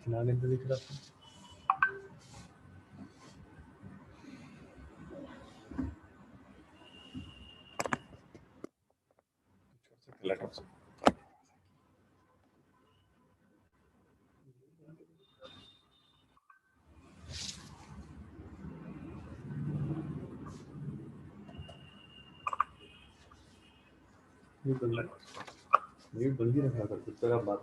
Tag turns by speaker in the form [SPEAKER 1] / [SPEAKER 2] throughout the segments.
[SPEAKER 1] بندی رکھا کر کچھ طرح بات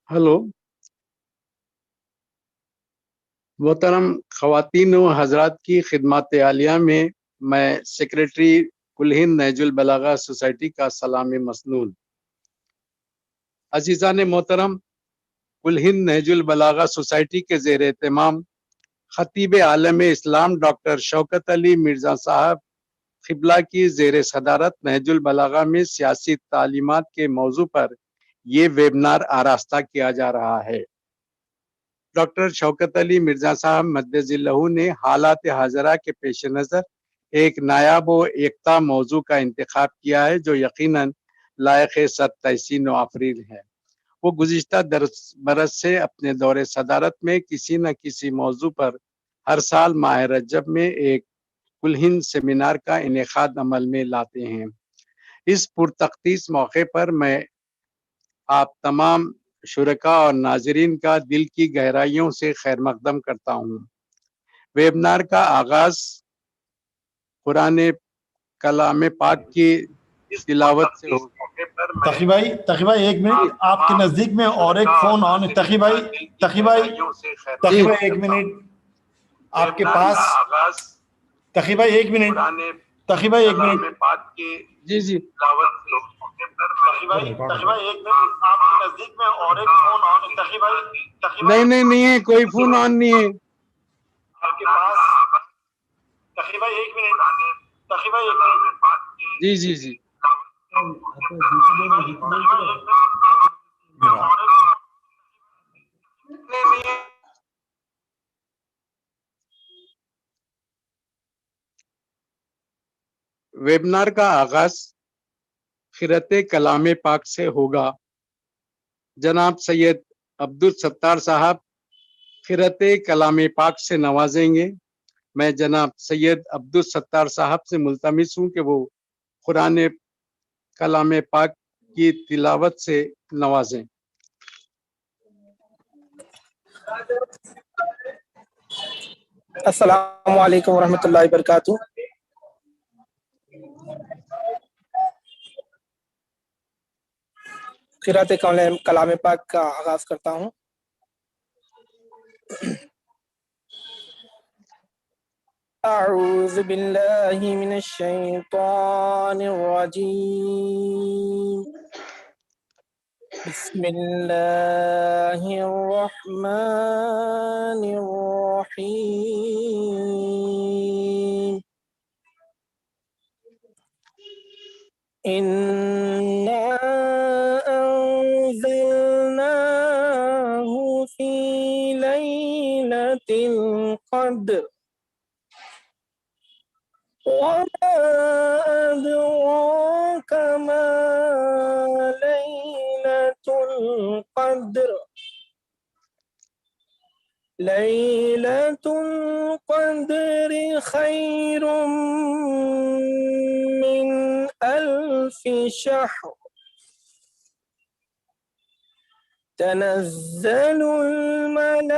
[SPEAKER 2] ہلو محترم خواتین و حضرات کی خدمات عالیہ میں سیکریٹری کل ہند نہج البلاغہ سوسائٹی کا سلام مسنون۔ عزیزان محترم، کل ہند نہج البلاغہ سوسائٹی کے زیر اہتمام خطیب عالم اسلام ڈاکٹر شوکت علی مرزا صاحب قبلہ کی زیر صدارت نہج البلاغہ میں سیاسی تعلیمات کے موضوع پر یہ ویبنار آراستہ کیا جا رہا ہے۔ ڈاکٹر شوکت علی مرزا صاحب مدظ اللہ نے حالات حاضرہ کے پیش نظر ایک نایاب و یکتا موضوع کا انتخاب کیا ہے جو یقیناً لائق تحسین و آفرین ہے۔ وہ گزشتہ برس سے اپنے دور صدارت میں کسی نہ کسی موضوع پر ہر سال ماہ رجب میں ایک کل ہند سیمینار کا انعقاد عمل میں لاتے ہیں۔ اس پرتخصیص موقع پر میں آپ تمام شرکاء اور ناظرین کا دل کی گہرائیوں سے خیر مقدم کرتا ہوں۔ ویبنار کا آغاز قرآن کلام پاک کی تلاوت سے
[SPEAKER 3] تقی بھائی ایک منٹ، آپ کے نزدیک میں اور ایک فون آن ہے۔ تقی بھائی ایک منٹ، آپ کے پاس تقی بھائی ایک منٹ، تقی بھائی ایک منٹ،
[SPEAKER 2] جی
[SPEAKER 3] تقی بھائی ایک منٹ، آپ کے نزدیک میں اور ایک فون آن ہے۔ تقی بھائی
[SPEAKER 2] نہیں ہے، کوئی فون آن نہیں ہے
[SPEAKER 3] آپ کے پاس۔ تقی بھائی ایک منٹ، تقی بھائی ایک منٹ،
[SPEAKER 2] جی ویبنار کا آغاز قرأت کلام پاک سے ہوگا۔ جناب سید عبدالستار صاحب قرأت کلام پاک سے نوازیں گے۔ میں جناب سید عبدالستار صاحب سے ملتمس ہوں کہ وہ قرآن کلام پاک کی تلاوت سے نوازیں۔
[SPEAKER 4] السلام علیکم ورحمۃ اللہ وبرکاتہ۔ قرأت کلام پاک کا آغاز کرتا ہوں۔ أعوذ بالله من الشيطان الرجيم بسم الله الرحمن الرحيم إنا أنزلناه في ليلة القدر وما أدراك ما ليلة القدر ليلة القدر خير من 1000 شهر تنزل الملائكة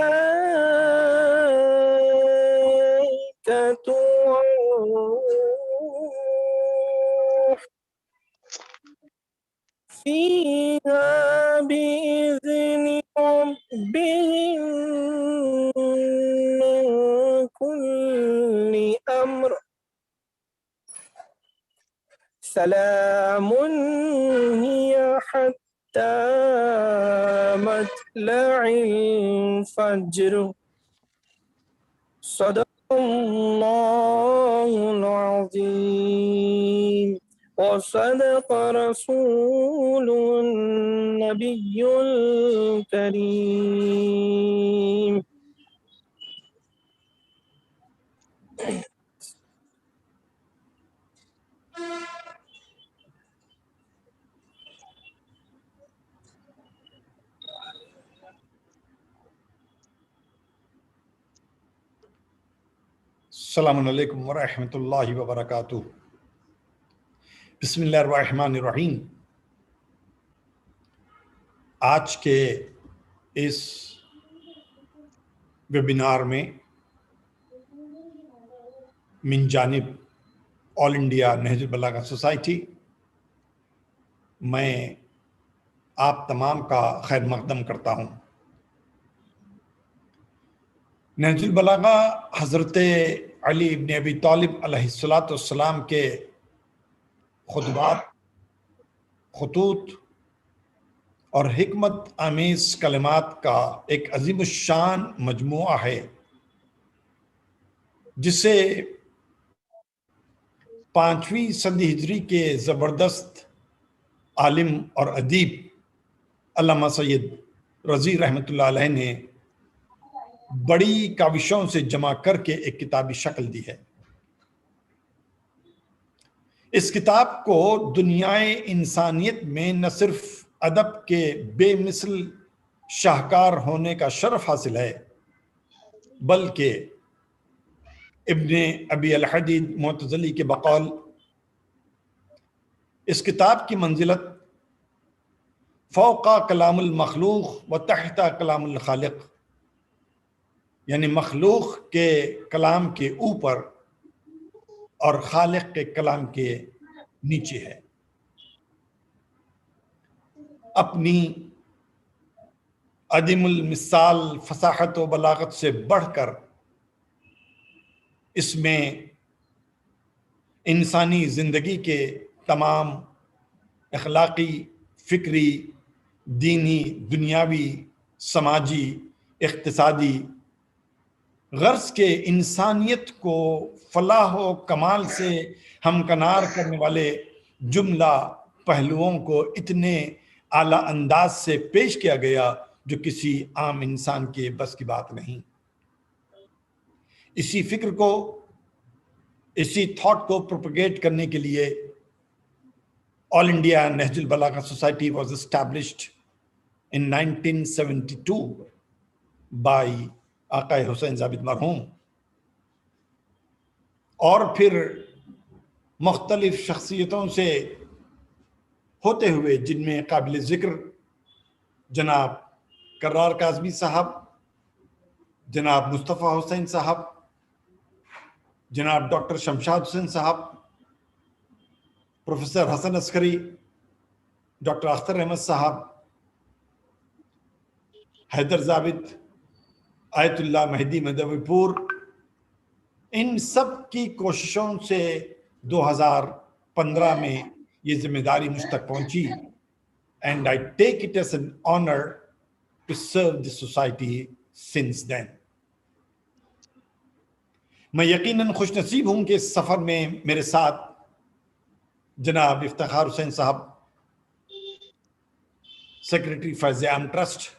[SPEAKER 4] والروح فيها بإذن ربهم من كل أمر سلام هي حتى مطلع الفجر صدق الله العظيم وصدق رسول النبي الكريم.
[SPEAKER 5] السلام علیکم ورحمۃ اللہ وبرکاتہ. بسم اللہ الرحمن الرحیم. آج کے اس ویبینار میں من جانب آل انڈیا نہج البلاغہ سوسائٹی میں آپ تمام کا خیر مقدم کرتا ہوں. نہج البلاغہ حضرت علی ابن ابی طالب علیہ السلام کے خطبات، خطوط اور حکمت آمیز کلمات کا ایک عظیم الشان مجموعہ ہے، جسے 5ویں صدی ہجری کے زبردست عالم اور ادیب علامہ سید رضی رحمۃ اللہ علیہ نے بڑی کاوشوں سے جمع کر کے ایک کتابی شکل دی ہے. اس کتاب کو دنیائے انسانیت میں نہ صرف ادب کے بے مثل شاہکار ہونے کا شرف حاصل ہے، بلکہ ابن ابی الحدید معتزلی کے بقول اس کتاب کی منزلت فوق کلام المخلوق و تحت کلام الخالق، یعنی مخلوق کے کلام کے اوپر اور خالق کے کلام کے نیچے ہے. اپنی عدیم المثال فصاحت و بلاغت سے بڑھ کر اس میں انسانی زندگی کے تمام اخلاقی، فکری، دینی، دنیاوی، سماجی، اقتصادی غرض کے انسانیت کو فلاح و کمال سے ہمکنار کرنے والے جملہ پہلوؤں کو اتنے اعلیٰ انداز سے پیش کیا گیا جو کسی عام انسان کے بس کی بات نہیں. اسی فکر کو، اسی تھاٹ کو پروپیگیٹ کرنے کے لیے all India Nahj al Balagha society was established in 1972 by آقا حسین ثابت مرحوم، اور پھر مختلف شخصیتوں سے ہوتے ہوئے جن میں قابل ذکر جناب کرار کاظمی صاحب، جناب مصطفیٰ حسین صاحب، جناب ڈاکٹر شمشاد حسین صاحب، پروفیسر حسن عسکری، ڈاکٹر اختر احمد صاحب، حیدر ضابط، آیت اللہ مہدی مدوی پور، इन सब की कोशिशों से 2015 में ये जिम्मेदारी मुझ तक पहुंची, and I take it as an honor to serve the society since then. मैं यकीनन खुशनसीब हूं कि इस सफर में मेरे साथ जनाब इफ्तिखार हुसैन साहब, सेक्रेटरी फैज़ आम ट्रस्ट,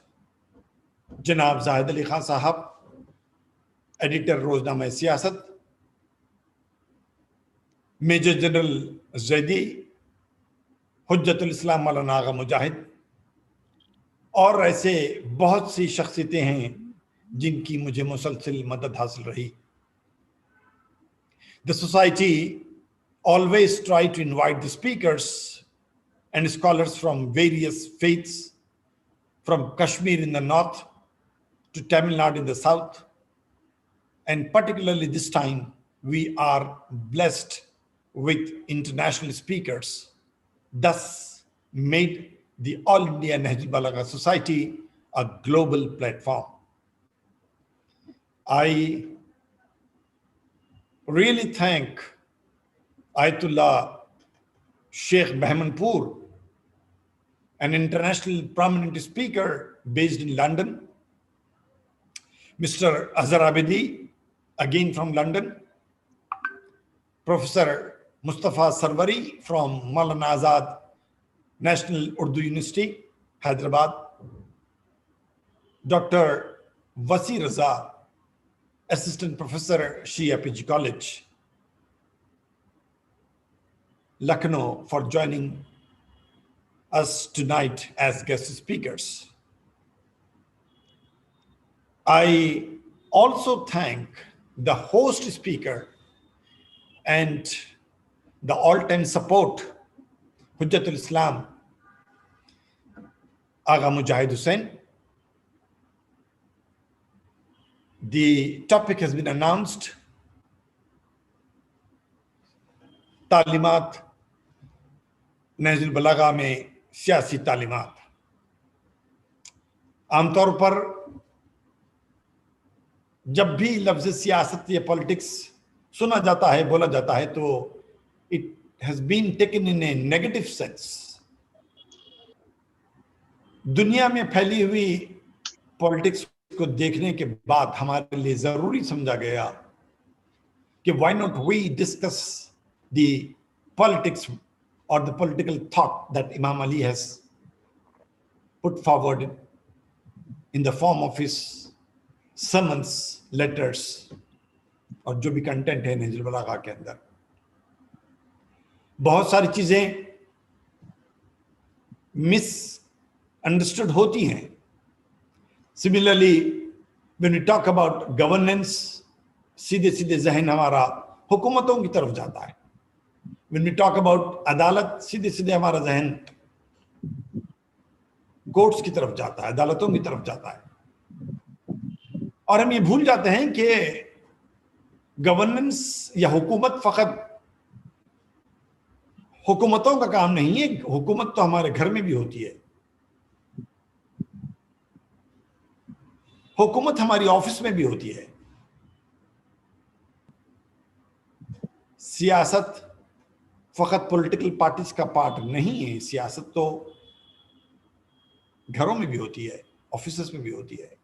[SPEAKER 5] जनाब जाहिद अली खान साहब, एडिटर रोजनामा सियासत, मेजर जनरल जैदी, हुज्जतुल इस्लाम मौलाना आगा मुजाहिद और ऐसे बहुत सी शख्सियतें हैं जिनकी मुझे मुसलसल मदद हासिल रही. The society always try to invite the speakers and scholars from various faiths, from Kashmir in the north to Tamil Nadu in the south. And particularly this time, we are blessed with international speakers, thus made the All India Nahjul Balagha Society a global platform. I really thank Ayatollah Sheikh Bahmanpur, an international prominent speaker based in London, Mr. Azhar Abedi, again from London, Professor Mustafa Sarwari from Maulana Azad National Urdu University, Hyderabad, Dr. Wasi Raza, Assistant Professor, Shia PG College, Lucknow, for joining us tonight as guest speakers. I also thank the host speaker and the all-time support, Hujjatul Islam, Agha Mujahid Hussain. The topic has been announced. तालीमात Nahjul बलागा में सियासी तालीमात. आमतौर पर जब भी लफ्ज़ सियासत या politics सुना जाता है, बोला जाता है, तो it has been taken in a negative sense. दुनिया में फैली हुई पॉलिटिक्स को देखने के बाद हमारे लिए जरूरी समझा गया कि why not we discuss the politics or the political thought that Imam Ali has put forward in the form of his sermons, letters, और जो भी कंटेंट है नहजुल बलागा के अंदर. बहुत सारी चीजें मिस अंडरस्टूड होती हैं. Similarly, when we talk about governance, सीधे सीधे जहन हमारा हुकूमतों की तरफ जाता है. When we talk about अदालत, सीधे सीधे हमारा जहन कोर्ट्स की तरफ जाता है, अदालतों की तरफ जाता है. और हम ये भूल जाते हैं कि गवर्नेंस या हुकूमत फकत हुकूमतों का काम नहीं है. हुकूमत तो हमारे घर में भी होती है. हुकूमत हमारी ऑफिस में भी होती है. सियासत फकत पॉलिटिकल पार्टीज का पार्ट नहीं है. सियासत तो घरों में भी होती है, ऑफिसेस में भी होती है.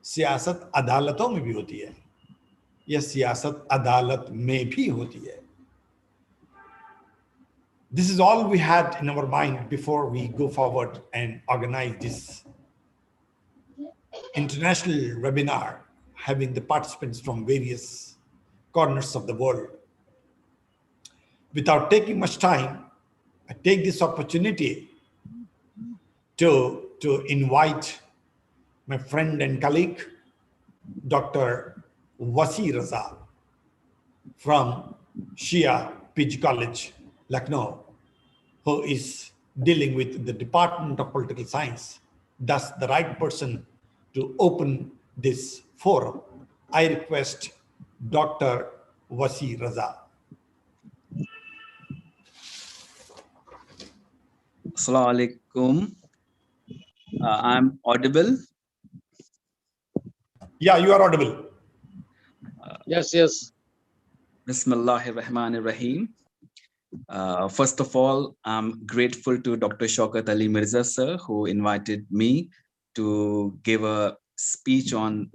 [SPEAKER 5] सियासत अदालतों में भी होती है, या सियासत अदालत में भी होती है. This is all we had in our mind before we go forward and organize this international webinar, having the participants from various corners of the world. Without taking much time, I take this opportunity to invite my friend and colleague, Dr. Wasi Raza from Shia PG College, Lucknow, who is dealing with the Department of Political Science, thus the right person to open this forum. I request Dr. Wasi Raza.
[SPEAKER 6] Assalamu alaikum. I'm audible.
[SPEAKER 5] Yeah, you are audible.
[SPEAKER 2] Yes, yes.
[SPEAKER 6] Bismillahir Rahmanir Rahim. First of all, I'm grateful to Dr. Shaukat Ali Mirza sir, who invited me to give a speech on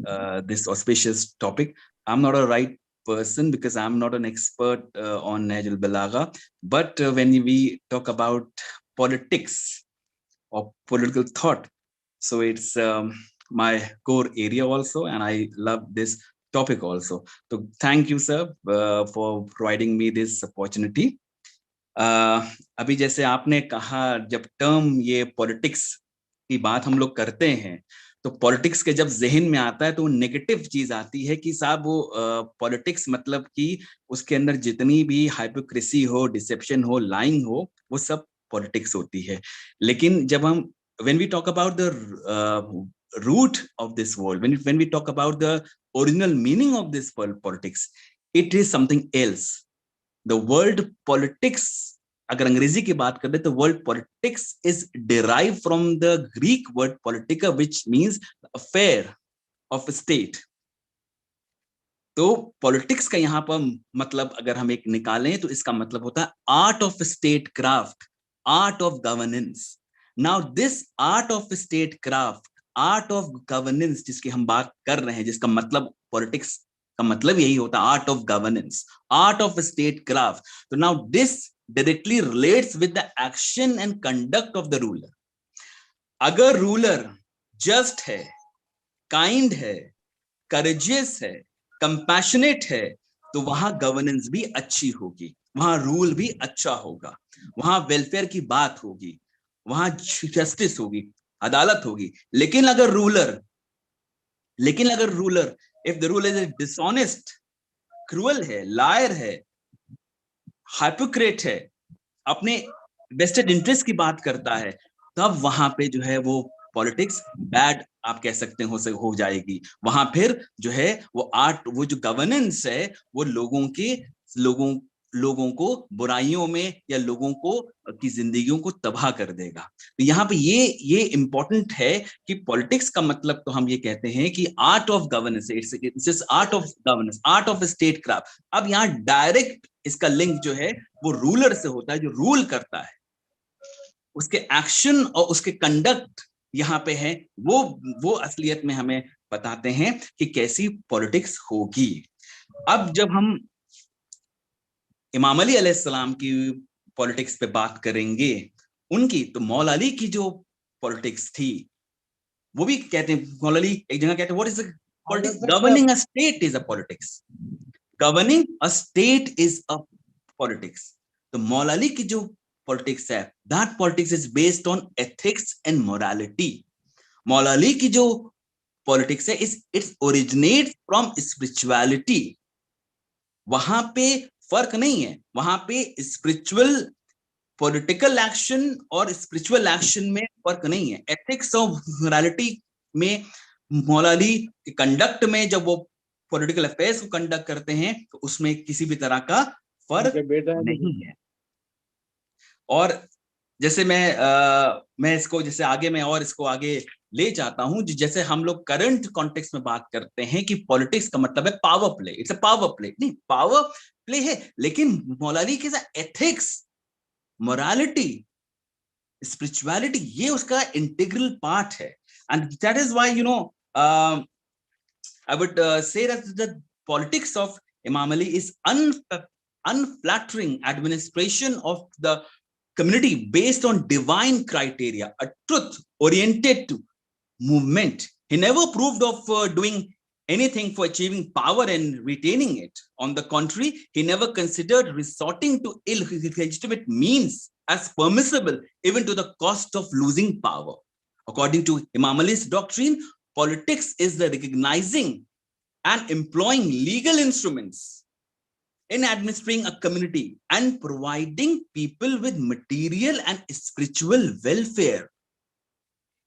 [SPEAKER 6] this auspicious topic. I'm not a right person because I'm not an expert on Nahjul Balagha, but when we talk about politics or political thought, so it's my core area also, and I love this topic also. So thank you, sir, for providing me this opportunity. अभी जैसे आपने कहा, जब term ये politics की बात हम लोग करते हैं तो पॉलिटिक्स के जब जहन में आता है तो नेगेटिव चीज आती है कि साहब वो पॉलिटिक्स मतलब कि उसके अंदर जितनी भी हाइपोक्रेसी हो, डिसेप्शन हो, लाइंग हो, वो सब पॉलिटिक्स होती है. लेकिन जब हम when we talk about the root of this world, when we talk about the original meaning of this politics, it is something else. The word politics, अगर अंग्रेजी की बात करें तो word politics is derive from the Greek word politika which means affair of state. तो politics का यहाँ पर मतलब अगर हम एक निकालें तो इसका मतलब होता है art of state craft, art of governance. Now this art of state craft, art of governance जिसकी हम बात कर रहे हैं, जिसका मतलब पॉलिटिक्स का मतलब यही होता है art of governance, art of state craft. तो now this directly relates with the action and conduct of the ruler. अगर रूलर जस्ट है, काइंड है, करेजियस है, कंपैशनेट है, तो वहां गवर्नेंस भी अच्छी होगी, वहां रूल भी अच्छा होगा, वहां वेलफेयर की बात होगी, वहां जस्टिस होगी, अदालत होगी. लेकिन अगर ruler if the ruler is dishonest, cruel है, लायर है, हाइपोक्रेट है, अपने वेस्टेड इंटरेस्ट की बात करता है, तब वहां पे जो है वो पॉलिटिक्स बैड आप कह सकते हो जाएगी. वहां फिर जो है वो आर्ट, वो जो गवर्नेंस है, वो लोगों को बुराइयों में या लोगों को की जिंदगियों को तबाह कर देगा. तो यहाँ पे ये इंपॉर्टेंट है कि पॉलिटिक्स का मतलब तो हम ये कहते हैं कि art of governance, it's art of governance, art of state craft. अब यहाँ डायरेक्ट इसका लिंक जो है वो रूलर से होता है, जो रूल करता है, उसके एक्शन और उसके कंडक्ट यहाँ पे है, वो असलियत में हमें बताते हैं कि कैसी पॉलिटिक्स होगी. अब जब हम इमाम अली अलैहिस्सलाम की पॉलिटिक्स पे बात करेंगे उनकी, तो मौला अली की जो पॉलिटिक्स थी वो भी कहते हैं, मौला अली एक जगह कहते हैं what is politics, governing a state is a politics, governing a state is a politics. तो मौला अली की जो पॉलिटिक्स है, that politics is based on ethics and morality. मौला अली की जो पॉलिटिक्स है इट्स ओरिजिनेट फ्रॉम स्पिरिचुअलिटी. वहां पे फर्क नहीं है, वहां पे स्पिरिचुअल पॉलिटिकल एक्शन और स्पिरिचुअल एक्शन में फर्क नहीं है. एथिक्स और मोरालिटी में मौला अली के कंडक्ट में जब वो पॉलिटिकल अफेयर्स को कंडक्ट करते हैं तो उसमें किसी भी तरह का फर्क नहीं है. और जैसे मैं इसको जैसे आगे मैं और इसको आगे ले जाता हूं, जैसे हम लोग करंट कॉन्टेक्स्ट में बात करते हैं कि पॉलिटिक्स का मतलब है power play, it's a power play. नहीं, पावर प्ले है, लेकिन मौला अली के साथ एथिक्स, मोरालिटी, स्पिरिचुअलिटी, ये उसका इंटीग्रल पार्ट है. And that is why I would say that the politics of Imam Ali is unflattering administration of the community based on divine criteria, a truth-oriented movement. He never proved of doing anything for achieving power and retaining it. On the contrary, he never considered resorting to illegitimate means as permissible, even to the cost of losing power. According to Imam Ali's doctrine, politics is the recognizing and employing legal instruments in administering a community and providing people with material and spiritual welfare.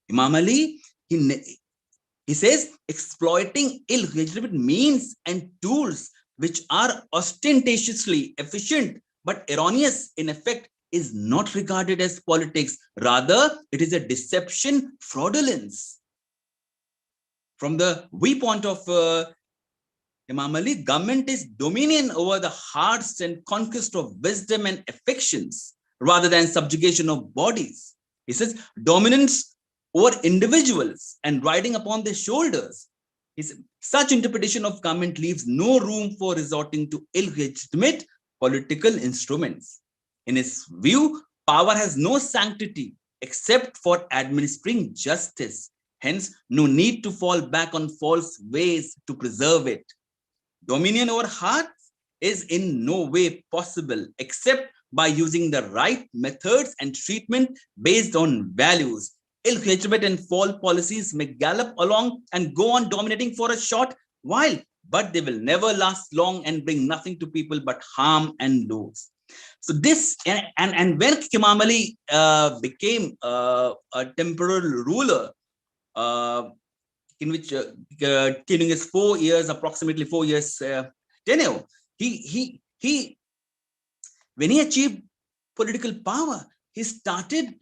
[SPEAKER 6] Imam Ali, he says, exploiting illegitimate means and tools which are ostentatiously efficient but erroneous in effect is not regarded as politics. Rather, it is a deception, fraudulence. From the viewpoint of Imam Ali, government is dominion over the hearts and conquest of wisdom and affections rather than subjugation of bodies. He says dominance over individuals and riding upon their shoulders. Such interpretation of government leaves no room for resorting to illegitimate political instruments. In his view, power has no sanctity except for administering justice. Hence, no need to fall back on false ways to preserve it. Dominion over hearts is in no way possible except by using the right methods and treatment based on values. Illegitimate and false policies may gallop along and go on dominating for a short while, but they will never last long and bring nothing to people but harm and loss. So this, and when Imam Ali became a temporal ruler, in which during his 4 years, approximately 4 years tenure, he when he achieved political power, he started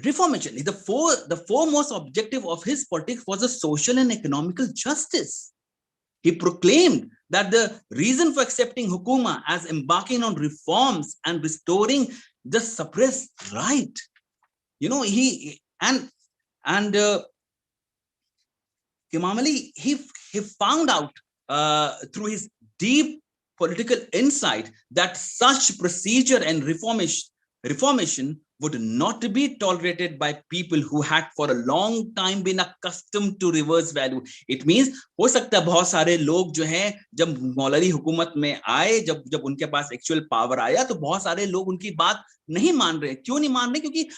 [SPEAKER 6] reformation. The foremost objective of his politics was the social and economical justice. He proclaimed that the reason for accepting Hukuma as embarking on reforms and restoring the suppressed right. You know, Imam Ali, he found out through his deep political insight that such procedure and reformation would not be tolerated by people who had for a long time been accustomed to reverse value. It means हो सकता है बहुत सारे लोग जो हैं जब मौलवी हुकूमत में आए, जब उनके पास एक्चुअल पावर आया, तो बहुत सारे लोग उनकी बात नहीं मान रहे. क्यों नहीं मान रहे? क्योंकि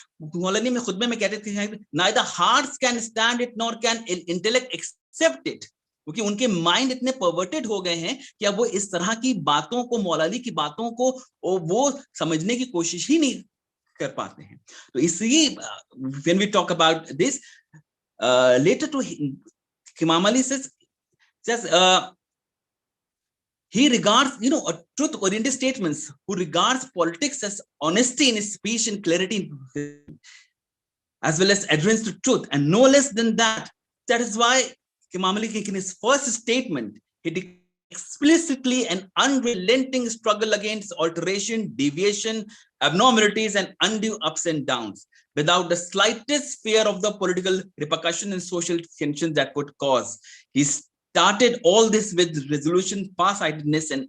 [SPEAKER 6] मौलवी में खुतबे में कहते थे neither hearts can stand it nor can intellect accept it. क्योंकि उनके माइंड इतने परवर्टेड हो गए हैं कि अब वो इस तरह की बातों को, मौलवी की बातों को वो समझने की कोशिश ही नहीं कर पाते हैं. तो इसलिए when we talk about this later to Imam Ali says he regards, you know, a truth oriented statements who regards politics as honesty in speech and clarity as well as adherence to truth, and no less than that. That is why Imam Ali in his first statement he explicitly and unrelenting struggle against alteration, deviation, abnormalities, and undue ups and downs, without the slightest fear of the political repercussion and social tensions that could cause. He started all this with resolution, farsightedness, and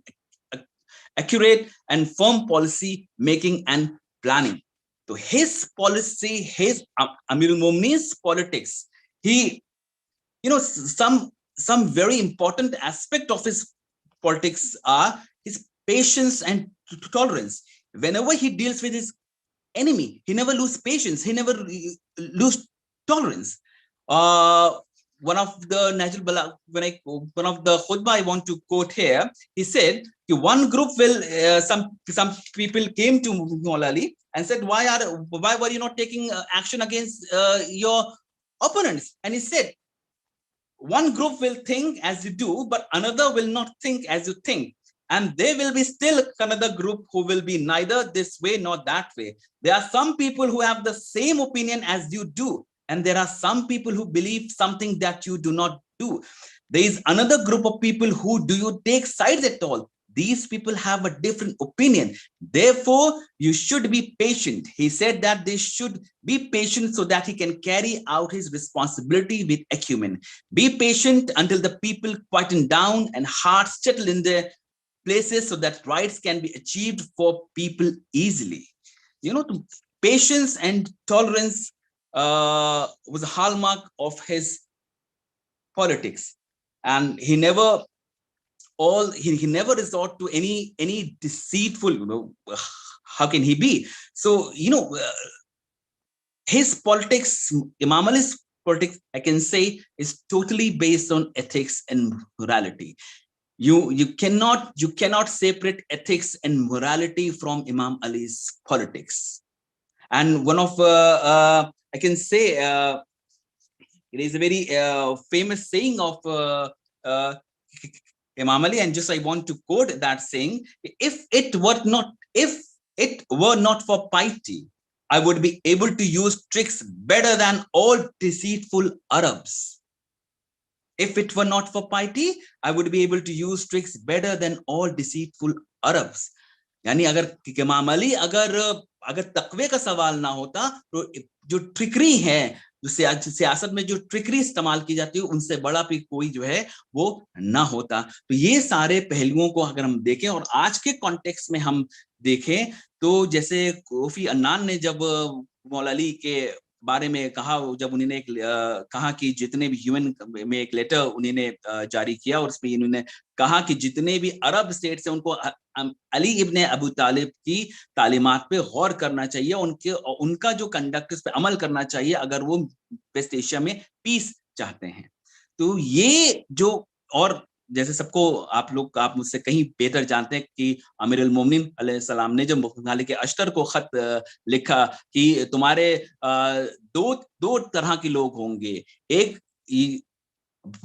[SPEAKER 6] accurate and firm policy making and planning. So his policy, his Amirul Mu'minin's politics, he, you know, some very important aspect of his politics are his patience and tolerance. Whenever he deals with his enemy, he never loses patience, he never loses tolerance. One of the Nahjul Balagha, one of the khutbah I want to quote here, he said, one group will, some people came to Maula Ali and said, why were you not taking action against your opponents? And he said, one group will think as you do, but another will not think as you think. And there will be still another group who will be neither this way nor that way. There are some people who have the same opinion as you do, and there are some people who believe something that you do not do. There is another group of people who do you take sides at all. These people have a different opinion. Therefore, you should be patient. He said that they should be patient so that he can carry out his responsibility with acumen. Be patient until the people quieten down and hearts settle in their places so that rights can be achieved for people easily. You know, patience and tolerance was a hallmark of his politics, and he never resort to any deceitful, you know, how can he be? So, you know, his politics, Imam Ali's politics, I can say, is totally based on ethics and morality. You cannot separate ethics and morality from Imam Ali's politics. And one of I can say it is a very famous saying of Imam Ali, and just I want to quote that saying: if it were not for piety, I would be able to use tricks better than all deceitful Arabs. If it were not for piety, I would be able to use tricks better than all deceitful Arabs. यानी अगर इमाम अली अगर तकवे का सवाल ना होता तो जो ट्रिकरी है, जो सियासत में जो ट्रिकरी इस्तेमाल की जाती है, उनसे बड़ा भी कोई जो है वो ना होता। तो ये सारे पहलुओं को अगर हम देखें और आज के कॉन्टेक्स्ट में हम देखें, तो जैसे कोफी अन्नान ने जब मौला अली के बारे में कहा, जब उन्होंने कहा कि जितने भी यूएन में एक लेटर उन्होंने जारी किया और उसमें इन्होंने कहा कि जितने भी अरब स्टेट्स हैं उनको अली इब्ने अबू तालिब की तालीमात पे गौर करना चाहिए, उनका जो कंडक्ट पे अमल करना चाहिए अगर वो वेस्ट एशिया में पीस चाहते हैं। तो ये जो, और जैसे सबको आप मुझसे कहीं बेहतर जानते हैं कि अमीर अल मोमिनीन अलैहिस्सलाम ने जब मालिक अश्तर को खत लिखा कि तुम्हारे दो तरह के लोग होंगे, एक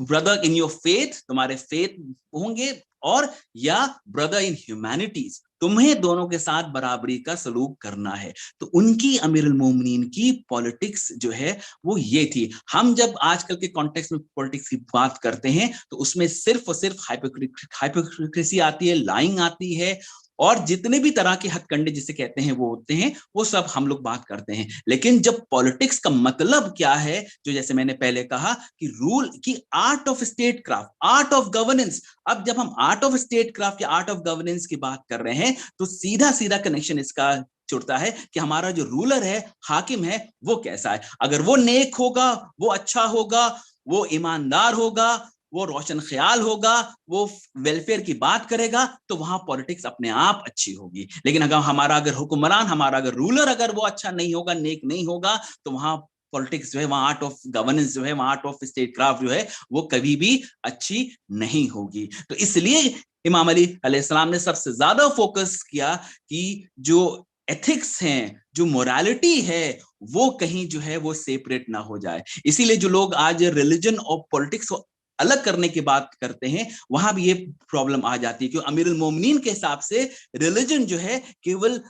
[SPEAKER 6] ब्रदर इन योर फेथ, तुम्हारे फेथ होंगे, और या ब्रदर इन ह्यूमैनिटीज, तुम्हें दोनों के साथ बराबरी का सलूक करना है। तो उनकी अमीर अल मोमिनीन की पॉलिटिक्स जो है वो ये थी। हम जब आजकल के कॉन्टेक्स्ट में पॉलिटिक्स की बात करते हैं तो उसमें सिर्फ और सिर्फ हाइपोक्रेसी आती है, लाइंग आती है, और जितने भी तरह के हथकंडे जिसे कहते हैं वो होते हैं, वो सब हम लोग बात करते हैं। लेकिन जब पॉलिटिक्स का मतलब क्या है, जो जैसे मैंने पहले कहा कि रूल की art of state craft, art of governance, अब जब हम आर्ट ऑफ स्टेट क्राफ्ट या आर्ट ऑफ गवर्नेंस की बात कर रहे हैं तो सीधा सीधा कनेक्शन इसका जुड़ता है कि हमारा जो रूलर है, हाकिम है, वो कैसा है। अगर वो नेक होगा, वो अच्छा होगा, वो ईमानदार होगा, वो रोशन ख्याल होगा, वो वेलफेयर की बात करेगा, तो वहां पॉलिटिक्स अपने आप अच्छी होगी। लेकिन अगर हुक्मरान, हमारा अगर रूलर अगर वो अच्छा नहीं होगा, नेक नहीं होगा, तो वहां पॉलिटिक्स जो है, वहां आर्ट ऑफ गवर्नेंस जो है, वहां आर्ट ऑफ स्टेट क्राफ्ट जो है, वो कभी भी अच्छी नहीं होगी। तो इसलिए इमाम अली अलैहिस्सलाम ने सबसे ज्यादा फोकस किया कि जो एथिक्स हैं, जो मोरालिटी है, वो कहीं जो है वो सेपरेट ना हो जाए। इसीलिए जो लोग आज रिलीजन और पॉलिटिक्स को अलग करने की बात करते हैं, वहां भी ये प्रॉब्लम आ जाती है, क्योंकि अमीरुल मोमिनीन के हिसाब से रिलीजन जो है केवल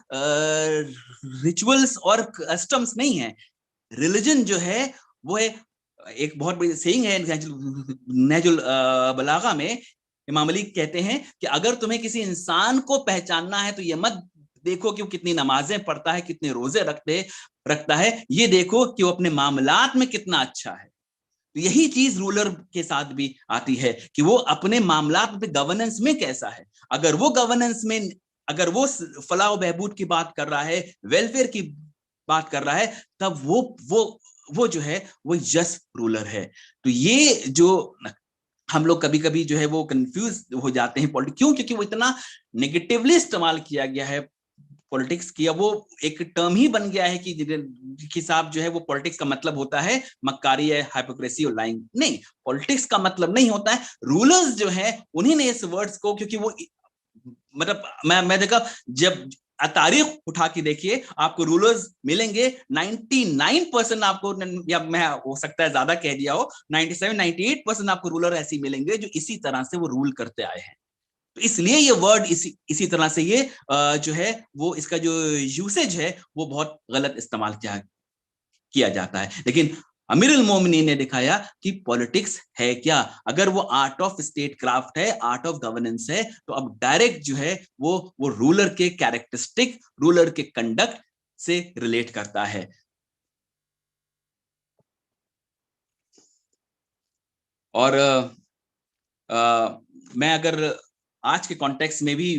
[SPEAKER 6] रिचुअल्स और कस्टम्स नहीं है। रिलीजन जो है वो है, एक बहुत बड़ी सेइंग है नहजुल बलागा में, इमाम अली कहते हैं कि अगर तुम्हें किसी इंसान को पहचानना है तो ये मत देखो कि वो कितनी नमाजें पढ़ता है, कितने रोजे रखता है, ये देखो कि वो अपने मामलात में कितना अच्छा है। तो यही चीज रूलर के साथ भी आती है कि वो अपने मामलात पे गवर्नेंस में कैसा है। अगर वो गवर्नेंस में, अगर वो फलाह व बहबूद की बात कर रहा है, वेलफेयर की बात कर रहा है, तब वो जो है वो जस्ट रूलर है। तो ये जो हम लोग कभी कभी जो है वो कंफ्यूज हो जाते हैं पॉलिटिक्स, क्यों? क्योंकि वो इतना नेगेटिवली इस्तेमाल किया गया है पॉलिटिक्स किया, वो एक टर्म ही बन गया है कि साहब जो है वो पॉलिटिक्स का मतलब होता है मक्कारी है, हाइपोक्रेसी और लाइंग। नहीं, पॉलिटिक्स का मतलब नहीं होता है। रूलर्स जो है उन्हीं ने इस वर्ड्स को, क्योंकि वो मतलब मैं देखा, जब तारीख उठा के देखिए आपको रूलर्स मिलेंगे 99% आपको, या मैं हो सकता है ज्यादा कह दिया हो, 97-98% आपको रूलर ऐसे मिलेंगे जो इसी तरह से वो रूल करते आए हैं। तो इसलिए ये वर्ड इसी तरह से ये जो है वो इसका जो यूसेज है वो बहुत गलत इस्तेमाल किया जाता है। लेकिन अमीर अल मोमिनीन ने दिखाया कि पॉलिटिक्स है क्या। अगर वो आर्ट ऑफ स्टेट क्राफ्ट है, आर्ट ऑफ गवर्नेंस है, तो अब डायरेक्ट जो है वो रूलर के कैरेक्टरिस्टिक, रूलर के कंडक्ट से रिलेट करता है। और मैं अगर आज के कॉन्टेक्स्ट में भी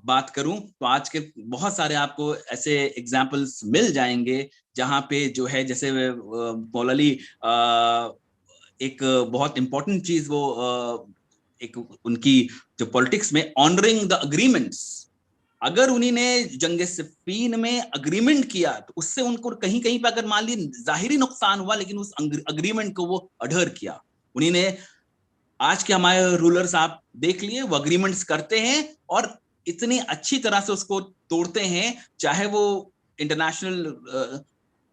[SPEAKER 6] बात करूं तो आज के बहुत सारे आपको ऐसे एग्जाम्पल्स मिल जाएंगे जहां पे जो है, जैसे मौला अली एक बहुत इंपॉर्टेंट चीज वो एक उनकी जो पॉलिटिक्स में ऑनरिंग द अग्रीमेंट्स, अगर उन्होंने जंग सिफ़ीन में अग्रीमेंट किया तो उससे उनको कहीं कहीं पे अगर मान ली जाहिरी नुकसान हुआ, लेकिन उस अग्रीमेंट को वो अडर किया। उन्होंने, आज के हमारे रूलर्स आप देख लिए, वो अग्रीमेंट्स करते हैं और इतनी अच्छी तरह से उसको तोड़ते हैं, चाहे वो इंटरनेशनल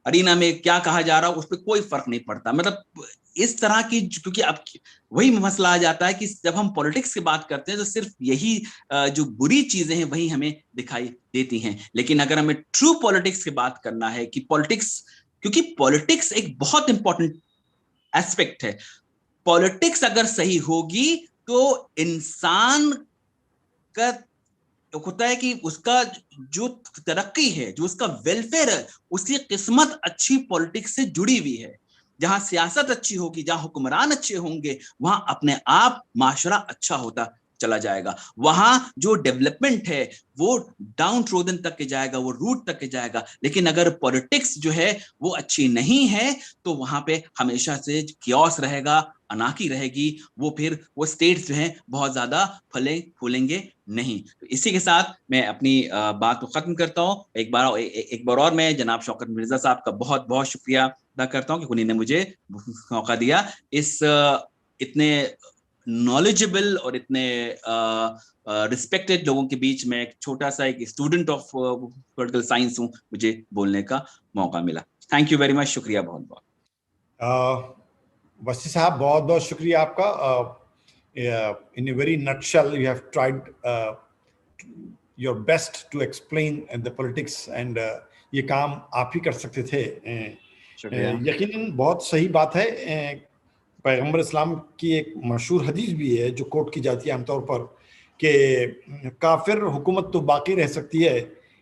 [SPEAKER 6] अरीना में क्या कहा जा रहा हो उस पर कोई फर्क नहीं पड़ता। मतलब इस तरह की, क्योंकि अब वही मसला आ जाता है कि जब हम पॉलिटिक्स की बात करते हैं तो सिर्फ यही जो बुरी चीजें हैं वही हमें दिखाई देती हैं। लेकिन अगर हमें ट्रू पॉलिटिक्स की बात करना है कि पॉलिटिक्स, क्योंकि पॉलिटिक्स एक बहुत इंपॉर्टेंट एस्पेक्ट है। पॉलिटिक्स अगर सही होगी तो इंसान का होता है कि उसका जो तरक्की है, जो उसका वेलफेयर है, उसकी किस्मत अच्छी पॉलिटिक्स से जुड़ी हुई है। जहां सियासत अच्छी होगी, जहां हुक्मरान अच्छे होंगे, वहां अपने आप माशरा अच्छा होता चला जाएगा। वहां जो डेवलपमेंट है वो डाउन ट्रोदन तक के जाएगा, वो रूट तक के जाएगा। लेकिन अगर पॉलिटिक्स जो है वो अच्छी नहीं है तो वहां पे हमेशा से क्योस रहेगा, अनाकी रहेगी। वो फिर वो स्टेट्स जो हैं बहुत ज्यादा फले फूलेंगे नहीं। तो इसी के साथ मैं अपनी बात को खत्म करता हूँ। एक बार और मैं जनाब शौकत मिर्जा साहब का बहुत बहुत शुक्रिया अदा करता हूँ कि उन्होंने मुझे मौका दिया इस इतने नॉलेजेबल और इतने रिस्पेक्टेड लोगों के बीच में एक छोटा सा एक स्टूडेंट ऑफ पॉलिटिकल साइंस हूँ, मुझे बोलने का मौका मिला। थैंक यू वेरी मच, शुक्रिया बहुत बहुत।
[SPEAKER 5] वसी साहब बहुत बहुत शुक्रिया आपका। In a very nutshell you have tried your best to explain the politics and ये काम आप ही कर सकते थे। यकीनन बहुत सही बात है। पैगंबर इस्लाम की एक मशहूर हदीस भी है जो कोट की जाती है आमतौर पर कि काफिर हुकूमत तो बाकी रह सकती है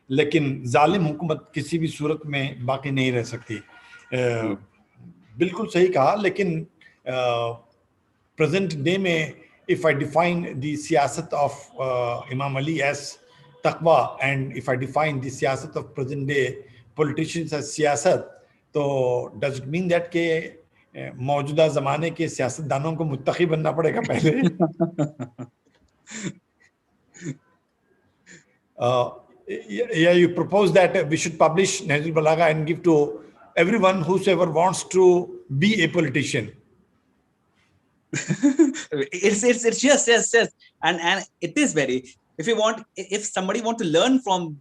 [SPEAKER 5] लेकिन जालिम हुकूमत किसी भी सूरत में बाकी नहीं रह सकती। बिल्कुल सही कहा। लेकिन प्रेजेंट डे में इफ आई डिफाइन द सियासत ऑफ इमाम अली एज तकवा and if I define the सियासत of present day politicians as सियासत, तो डज इट मीन दैट के मौजूदा जमाने के सियासतदानों को मुत्तकी बनना पड़ेगा पहले? Yeah, you propose that we should publish Nahjul Balagha and give to everyone whosoever wants to be a politician.
[SPEAKER 6] It's yes, and it is very. If somebody want to learn from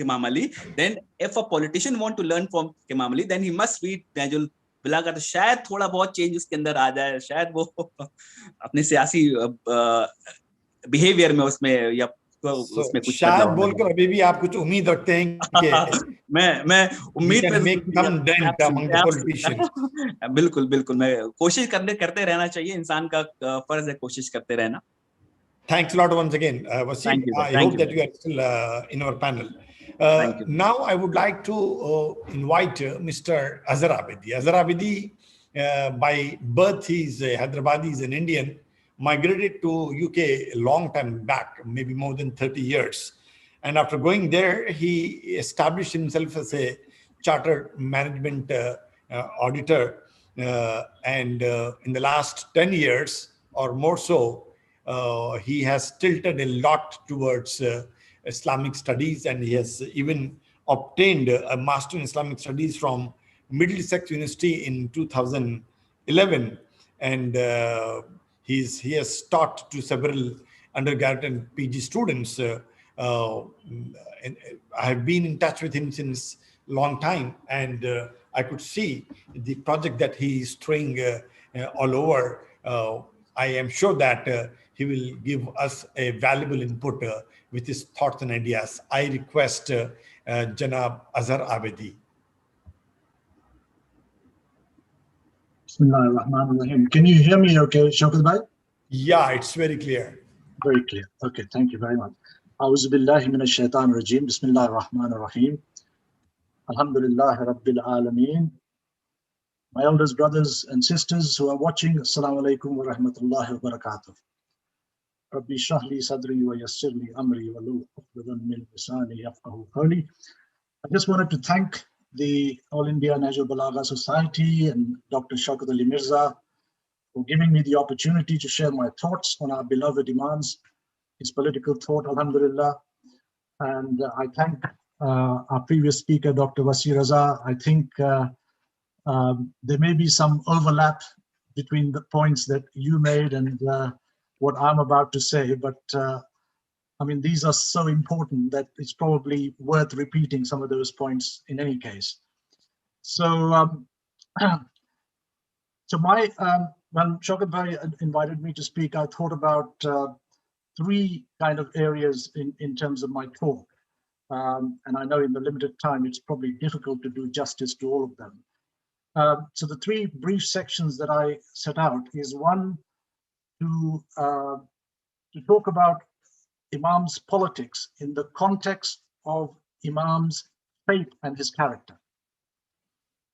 [SPEAKER 6] Imam Ali, then if a politician want to learn from Imam Ali, then he must read Nahjul Balagha। तो शायद थोड़ा बहुत change उसके अंदर आ जाए, शायद वो अपने सियासी बिहेवियर में उसमें या उसमें कुछ
[SPEAKER 5] शायद बोलकर अभी भी आप कुछ उम्मीद रखते हैं कि
[SPEAKER 6] मैं उम्मीद पे बिल्कुल बिल्कुल मैं कोशिश करते रहना चाहिए, इंसान का फर्ज है कोशिश करते रहना।
[SPEAKER 5] Thanks a lot once again, Wasim. I hope that you are still in our panel. Now I would like to invite Mr. Azhar Abedi. Azhar Abedi, by birth, he's a Hyderabadi, he's an Indian, migrated to UK a long time back, maybe more than 30 years. And after going there, he established himself as a chartered management auditor. And in the last 10 years or more so, he has tilted a lot towards Islamic studies, and he has even obtained a Master in Islamic Studies from Middlesex University in 2011. And he has taught to several undergraduate and PG students. And I have been in touch with him since long time, and I could see the project that he is throwing all over. I am sure that he will give us a valuable input with his thoughts and ideas. I request Janab Azhar Abedi.
[SPEAKER 7] Bismillahirrahmanirrahim. Can you hear me okay, Shaukat Bhai?
[SPEAKER 5] Yeah, it's very clear.
[SPEAKER 7] Very clear. Okay, thank you very much. A'udhu billahi minash shaitanir rajim. Bismillahirrahmanirrahim. Alhamdulillahi Rabbil Alameen. My elders, brothers and sisters who are watching, Assalamu alaikum wa rahmatullahi wa barakatuh. Rabbi shrah li sadri wa yassir li amri wa lu uqdatan min lisani yafqahu qawli. I just wanted to thank the All India Nahjul Balagha Society and Dr. Shaukat Ali Mirza for giving me the opportunity to share my thoughts on our beloved Imam's, his political thought, alhamdulillah. And I thank our previous speaker, Dr. Wasi Raza. I think there may be some overlap between the points that you made and what I'm about to say, but I mean, these are so important that it's probably worth repeating some of those points in any case. So, when Shaukat Bhai invited me to speak, I thought about three kind of areas in terms of my talk. And I know in the limited time, it's probably difficult to do justice to all of them. So the three brief sections that I set out is one, to talk about Imam's politics in the context of Imam's faith and his character.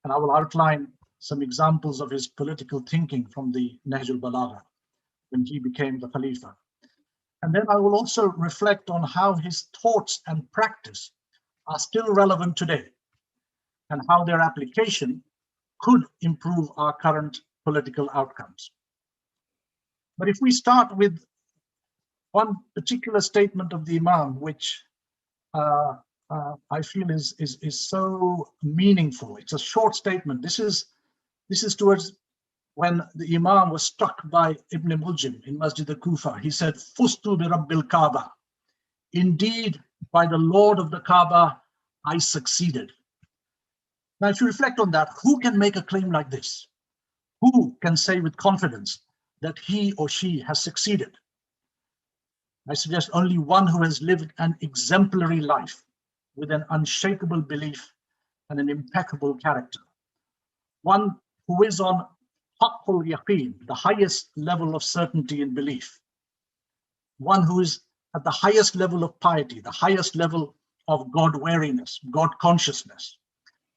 [SPEAKER 7] And I will outline some examples of his political thinking from the Nahjul Balagha when he became the Khalifa. And then I will also reflect on how his thoughts and practice are still relevant today and how their application could improve our current political outcomes. But if we start with one particular statement of the Imam, which I feel is so meaningful. It's a short statement. This is towards when the Imam was struck by Ibn Muljim in Masjid al-Kufa. He said, "Fustu bi Rabbil Kaaba." Indeed, by the Lord of the Kaaba, I succeeded. Now, if you reflect on that, who can make a claim like this? Who can say with confidence that he or she has succeeded? I suggest only one who has lived an exemplary life with an unshakable belief and an impeccable character. One who is on haqqul yaqeen, the highest level of certainty in belief. One who is at the highest level of piety, the highest level of God-wariness, God consciousness.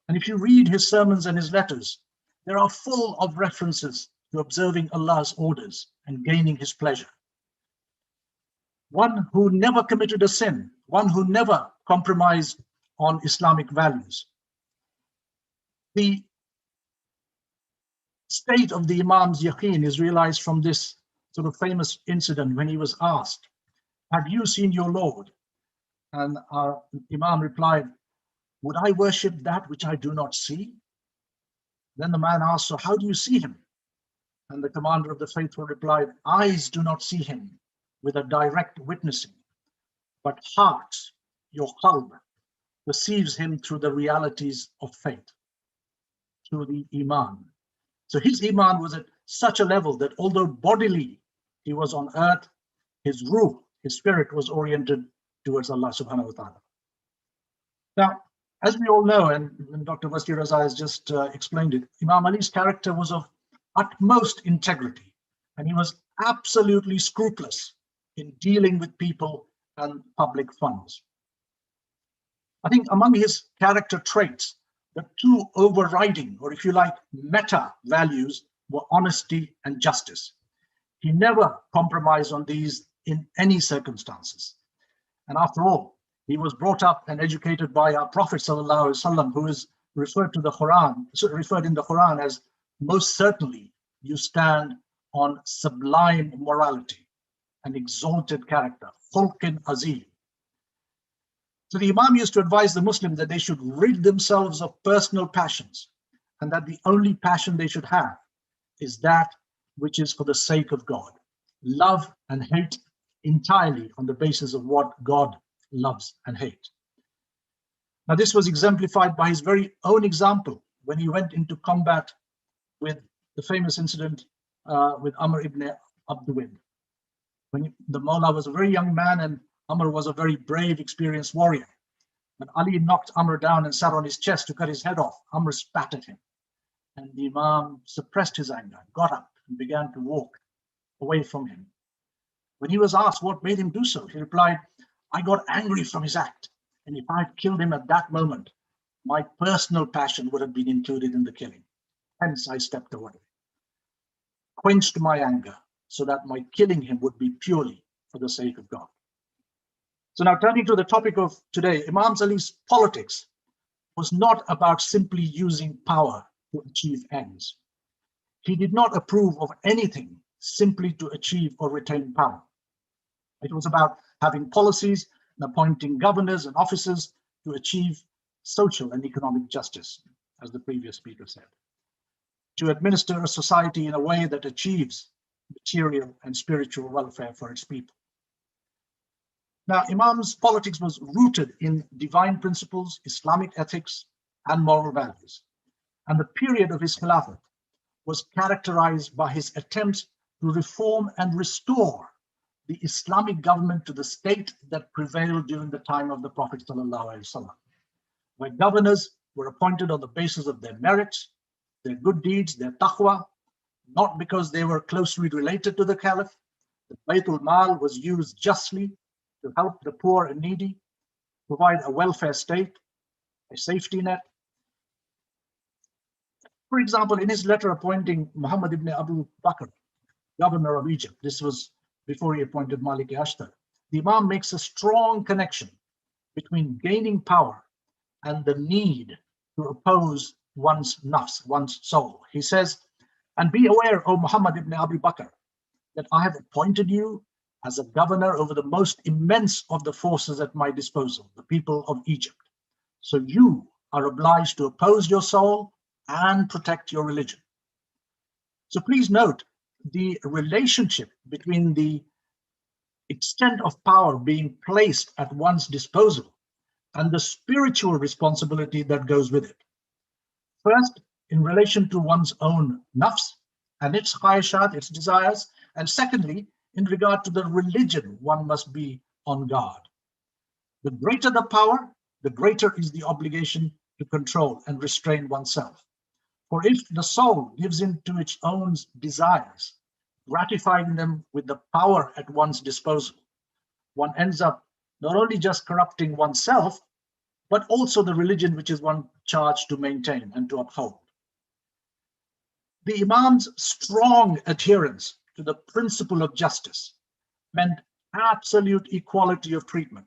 [SPEAKER 7] And if you read his sermons and his letters, they are full of references to observing Allah's orders and gaining his pleasure. One who never committed a sin, one who never compromised on Islamic values. The state of the Imam's yaqeen is realized from this sort of famous incident when he was asked, "Have you seen your Lord?" And our Imam replied, "Would I worship that which I do not see?" Then the man asked, "So how do you see him?" And the commander of the faithful replied, "Eyes do not see him with a direct witnessing, but heart, your qalb, perceives him through the realities of faith, through the Iman." So his Iman was at such a level that although bodily he was on earth, his ruh, his spirit, was oriented towards Allah subhanahu wa ta'ala. Now, as we all know, and Dr. Wasti Raza has just explained it, Imam Ali's character was of utmost integrity, and he was absolutely scrupulous in dealing with people and public funds. I think among his character traits, the two overriding, or if you like, meta values were honesty and justice. He never compromised on these in any circumstances. And after all, he was brought up and educated by our Prophet ﷺ, who is referred in the Quran as, "Most certainly you stand on sublime morality, an exalted character, khulqin azim." So the Imam used to advise the Muslims that they should rid themselves of personal passions, and that the only passion they should have is that which is for the sake of God. Love and hate entirely on the basis of what God loves and hates. Now, this was exemplified by his very own example when he went into combat with the famous incident with Amr ibn Abdwid. When the Mawla was a very young man and Amr was a very brave, experienced warrior. When Ali knocked Amr down and sat on his chest to cut his head off, Amr spat at him. And the Imam suppressed his anger, got up and began to walk away from him. When he was asked what made him do so, he replied, "I got angry from his act. And if I had killed him at that moment, my personal passion would have been included in the killing. Hence, I stepped away, quenched my anger, so that my killing him would be purely for the sake of God." So now turning to the topic of today, Imam Ali's politics was not about simply using power to achieve ends. He did not approve of anything simply to achieve or retain power. It was about having policies and appointing governors and officers to achieve social and economic justice, as the previous speaker said, to administer a society in a way that achieves material and spiritual welfare for its people. Now, Imam's politics was rooted in divine principles, Islamic ethics, and moral values. And the period of his Khilafat was characterized by his attempts to reform and restore the Islamic government to the state that prevailed during the time of the Prophet ﷺ, where governors were appointed on the basis of their merits, their good deeds, their taqwa, not because they were closely related to the caliph. The Baytul Mal was used justly to help the poor and needy, provide a welfare state, a safety net. For example, in his letter appointing Muhammad ibn Abu Bakr, governor of Egypt, this was before he appointed Malik Ashtar, the Imam makes a strong connection between gaining power and the need to oppose one's nafs, one's soul. He says, and be aware, O Muhammad ibn Abu Bakr, that I have appointed you as a governor over the most immense of the forces at my disposal, the people of Egypt. So you are obliged to oppose your soul and protect your religion. So please note the relationship between the extent of power being placed at one's disposal and the spiritual responsibility that goes with it. First, in relation to one's own nafs and its khayashat, its desires, and secondly, in regard to the religion, one must be on guard. The greater the power, the greater is the obligation to control and restrain oneself. For if the soul gives in to its own desires, gratifying them with the power at one's disposal, one ends up not only just corrupting oneself, but also the religion which is one charged to maintain and to uphold. The Imam's strong adherence to the principle of justice meant absolute equality of treatment,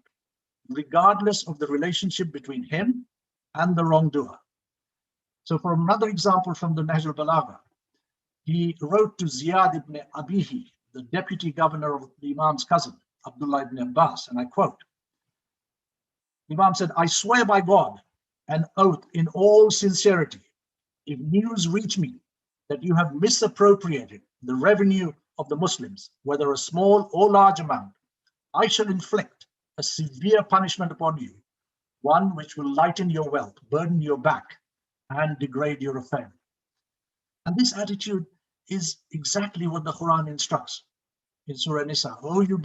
[SPEAKER 7] regardless of the relationship between him and the wrongdoer. So for another example from the Nahjul Balagha, he wrote to Ziyad ibn Abihi, the deputy governor of the Imam's cousin, Abdullah ibn Abbas, and I quote, the Imam said, I swear by God, an oath in all sincerity, if news reach me that you have misappropriated the revenue of the Muslims, whether a small or large amount, I shall inflict a severe punishment upon you, one which will lighten your wealth, burden your back, and degrade your affair. And this attitude is exactly what the Quran instructs in Surah Nisa. O you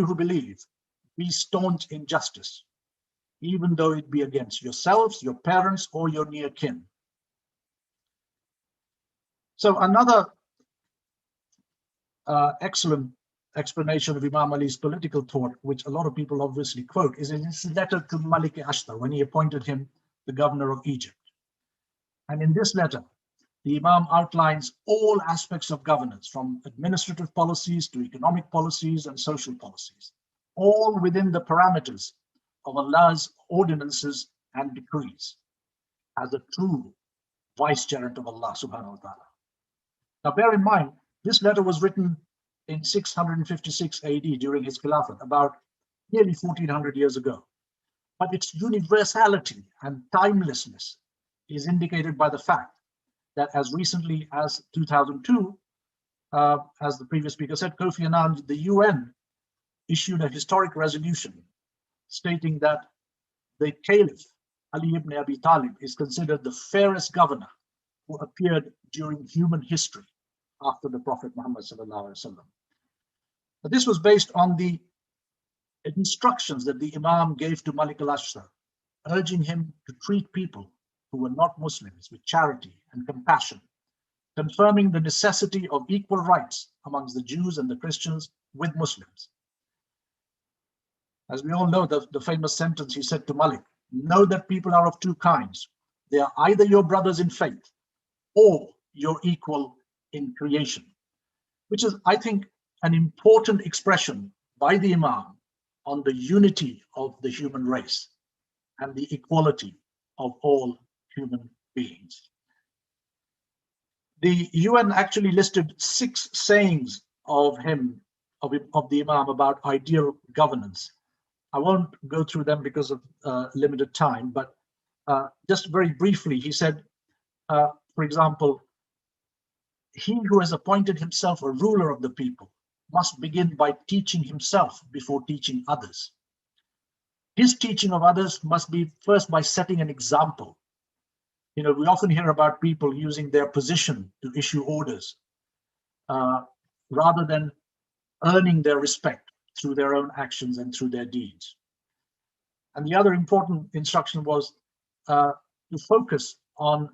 [SPEAKER 7] who believe, be staunch in justice, even though it be against yourselves, your parents, or your near kin. So another excellent explanation of Imam Ali's political thought, which a lot of people obviously quote, is in his letter to Malik Ashtar when he appointed him the governor of Egypt. And in this letter, the Imam outlines all aspects of governance, from administrative policies to economic policies and social policies, all within the parameters of Allah's ordinances and decrees, as a true vicegerent of Allah subhanahu wa ta'ala. Now bear in mind, this letter was written in 656 AD during his Khilafat, about nearly 1400 years ago. But its universality and timelessness is indicated by the fact that as recently as 2002, as the previous speaker said, Kofi Annan, the UN issued a historic resolution stating that the Caliph Ali ibn Abi Talib is considered the fairest governor who appeared during human history after the Prophet Muhammad sallallahu alaihi wasallam. But this was based on the instructions that the Imam gave to Malik al-Ashtar, urging him to treat people who were not Muslims with charity and compassion, confirming the necessity of equal rights amongst the Jews and the Christians with Muslims. As we all know, the famous sentence he said to Malik, know that people are of two kinds. They are either your brothers in faith or your equal in creation, which is, I think, an important expression by the Imam on the unity of the human race and the equality of all human beings. The UN actually listed 6 sayings of him, of the Imam, about ideal governance. I won't go through them because of limited time, but just very briefly, he said, for example, he who has appointed himself a ruler of the people must begin by teaching himself before teaching others. His teaching of others must be first by setting an example. You know, we often hear about people using their position to issue orders rather than earning their respect through their own actions and through their deeds. And the other important instruction was to focus on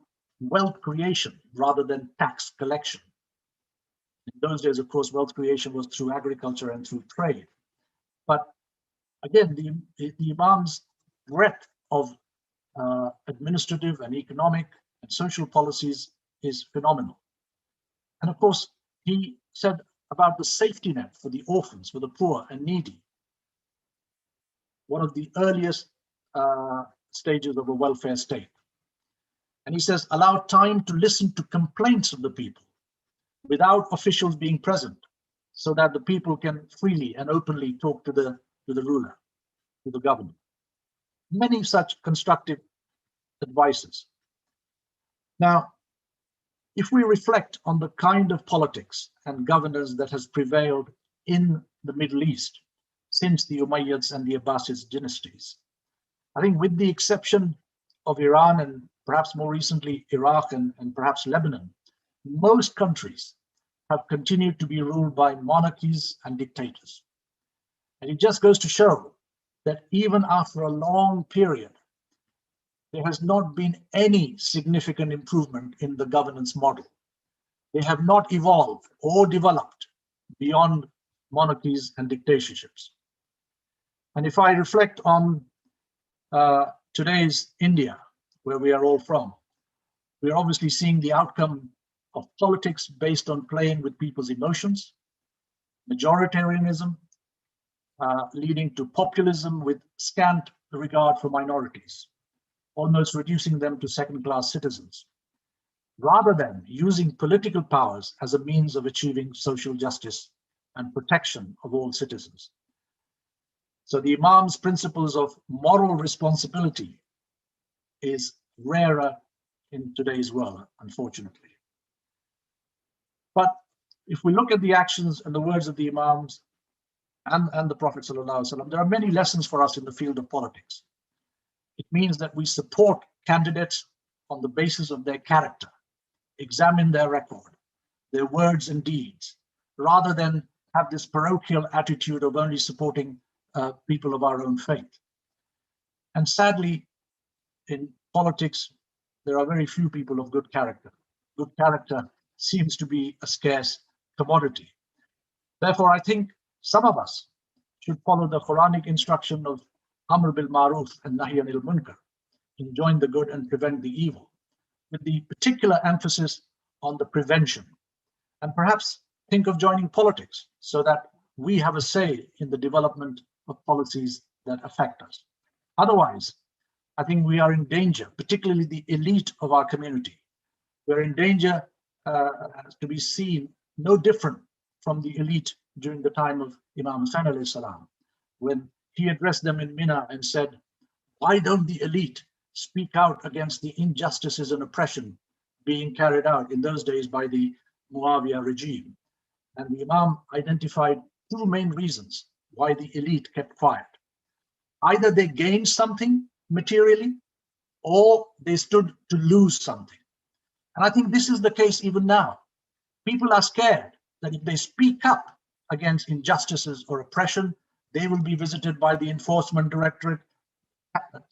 [SPEAKER 7] wealth creation rather than tax collection. In those days, of course, wealth creation was through agriculture and through trade. But again, the Imam's breadth of administrative and economic and social policies is phenomenal. And of course, he said about the safety net for the orphans, for the poor and needy, one of the earliest stages of a welfare state. And he says, allow time to listen to complaints of the people without officials being present, so that the people can freely and openly talk to the ruler, to the government. Many such constructive advices. Now, if we reflect on the kind of politics and governance that has prevailed in the Middle East since the Umayyads and the Abbasids dynasties, I think with the exception of Iran and perhaps more recently Iraq and perhaps Lebanon, most countries have continued to be ruled by monarchies and dictators. And it just goes to show that even after a long period, there has not been any significant improvement in the governance model. They have not evolved or developed beyond monarchies and dictatorships. And if I reflect on today's India, where we are all from, we're obviously seeing the outcome of politics based on playing with people's emotions, majoritarianism, leading to populism with scant regard for minorities, almost reducing them to second-class citizens, rather than using political powers as a means of achieving social justice and protection of all citizens. So the Imam's principles of moral responsibility is rarer in today's world, unfortunately. But if we look at the actions and the words of the Imams and the Prophet ﷺ, there are many lessons for us in the field of politics. It means that we support candidates on the basis of their character, examine their record, their words and deeds, rather than have this parochial attitude of only supporting people of our own faith. And sadly, in politics, there are very few people of good character. Good character seems to be a scarce commodity. Therefore, I think some of us should follow the Quranic instruction of Amr bil Ma'ruf and Nahy anil Munkar, enjoin the good and prevent the evil, with the particular emphasis on the prevention. And perhaps think of joining politics so that we have a say in the development of policies that affect us. Otherwise, I think we are in danger, particularly the elite of our community. We're in danger to be seen no different from the elite during the time of Imam Hussain alayhi salam, when he addressed them in Mina and said, why don't the elite speak out against the injustices and oppression being carried out in those days by the Muawiyah regime? And the Imam identified two main reasons why the elite kept quiet. Either they gained something materially, or they stood to lose something. And I think this is the case even now. People are scared that if they speak up against injustices or oppression, they will be visited by the enforcement directorate,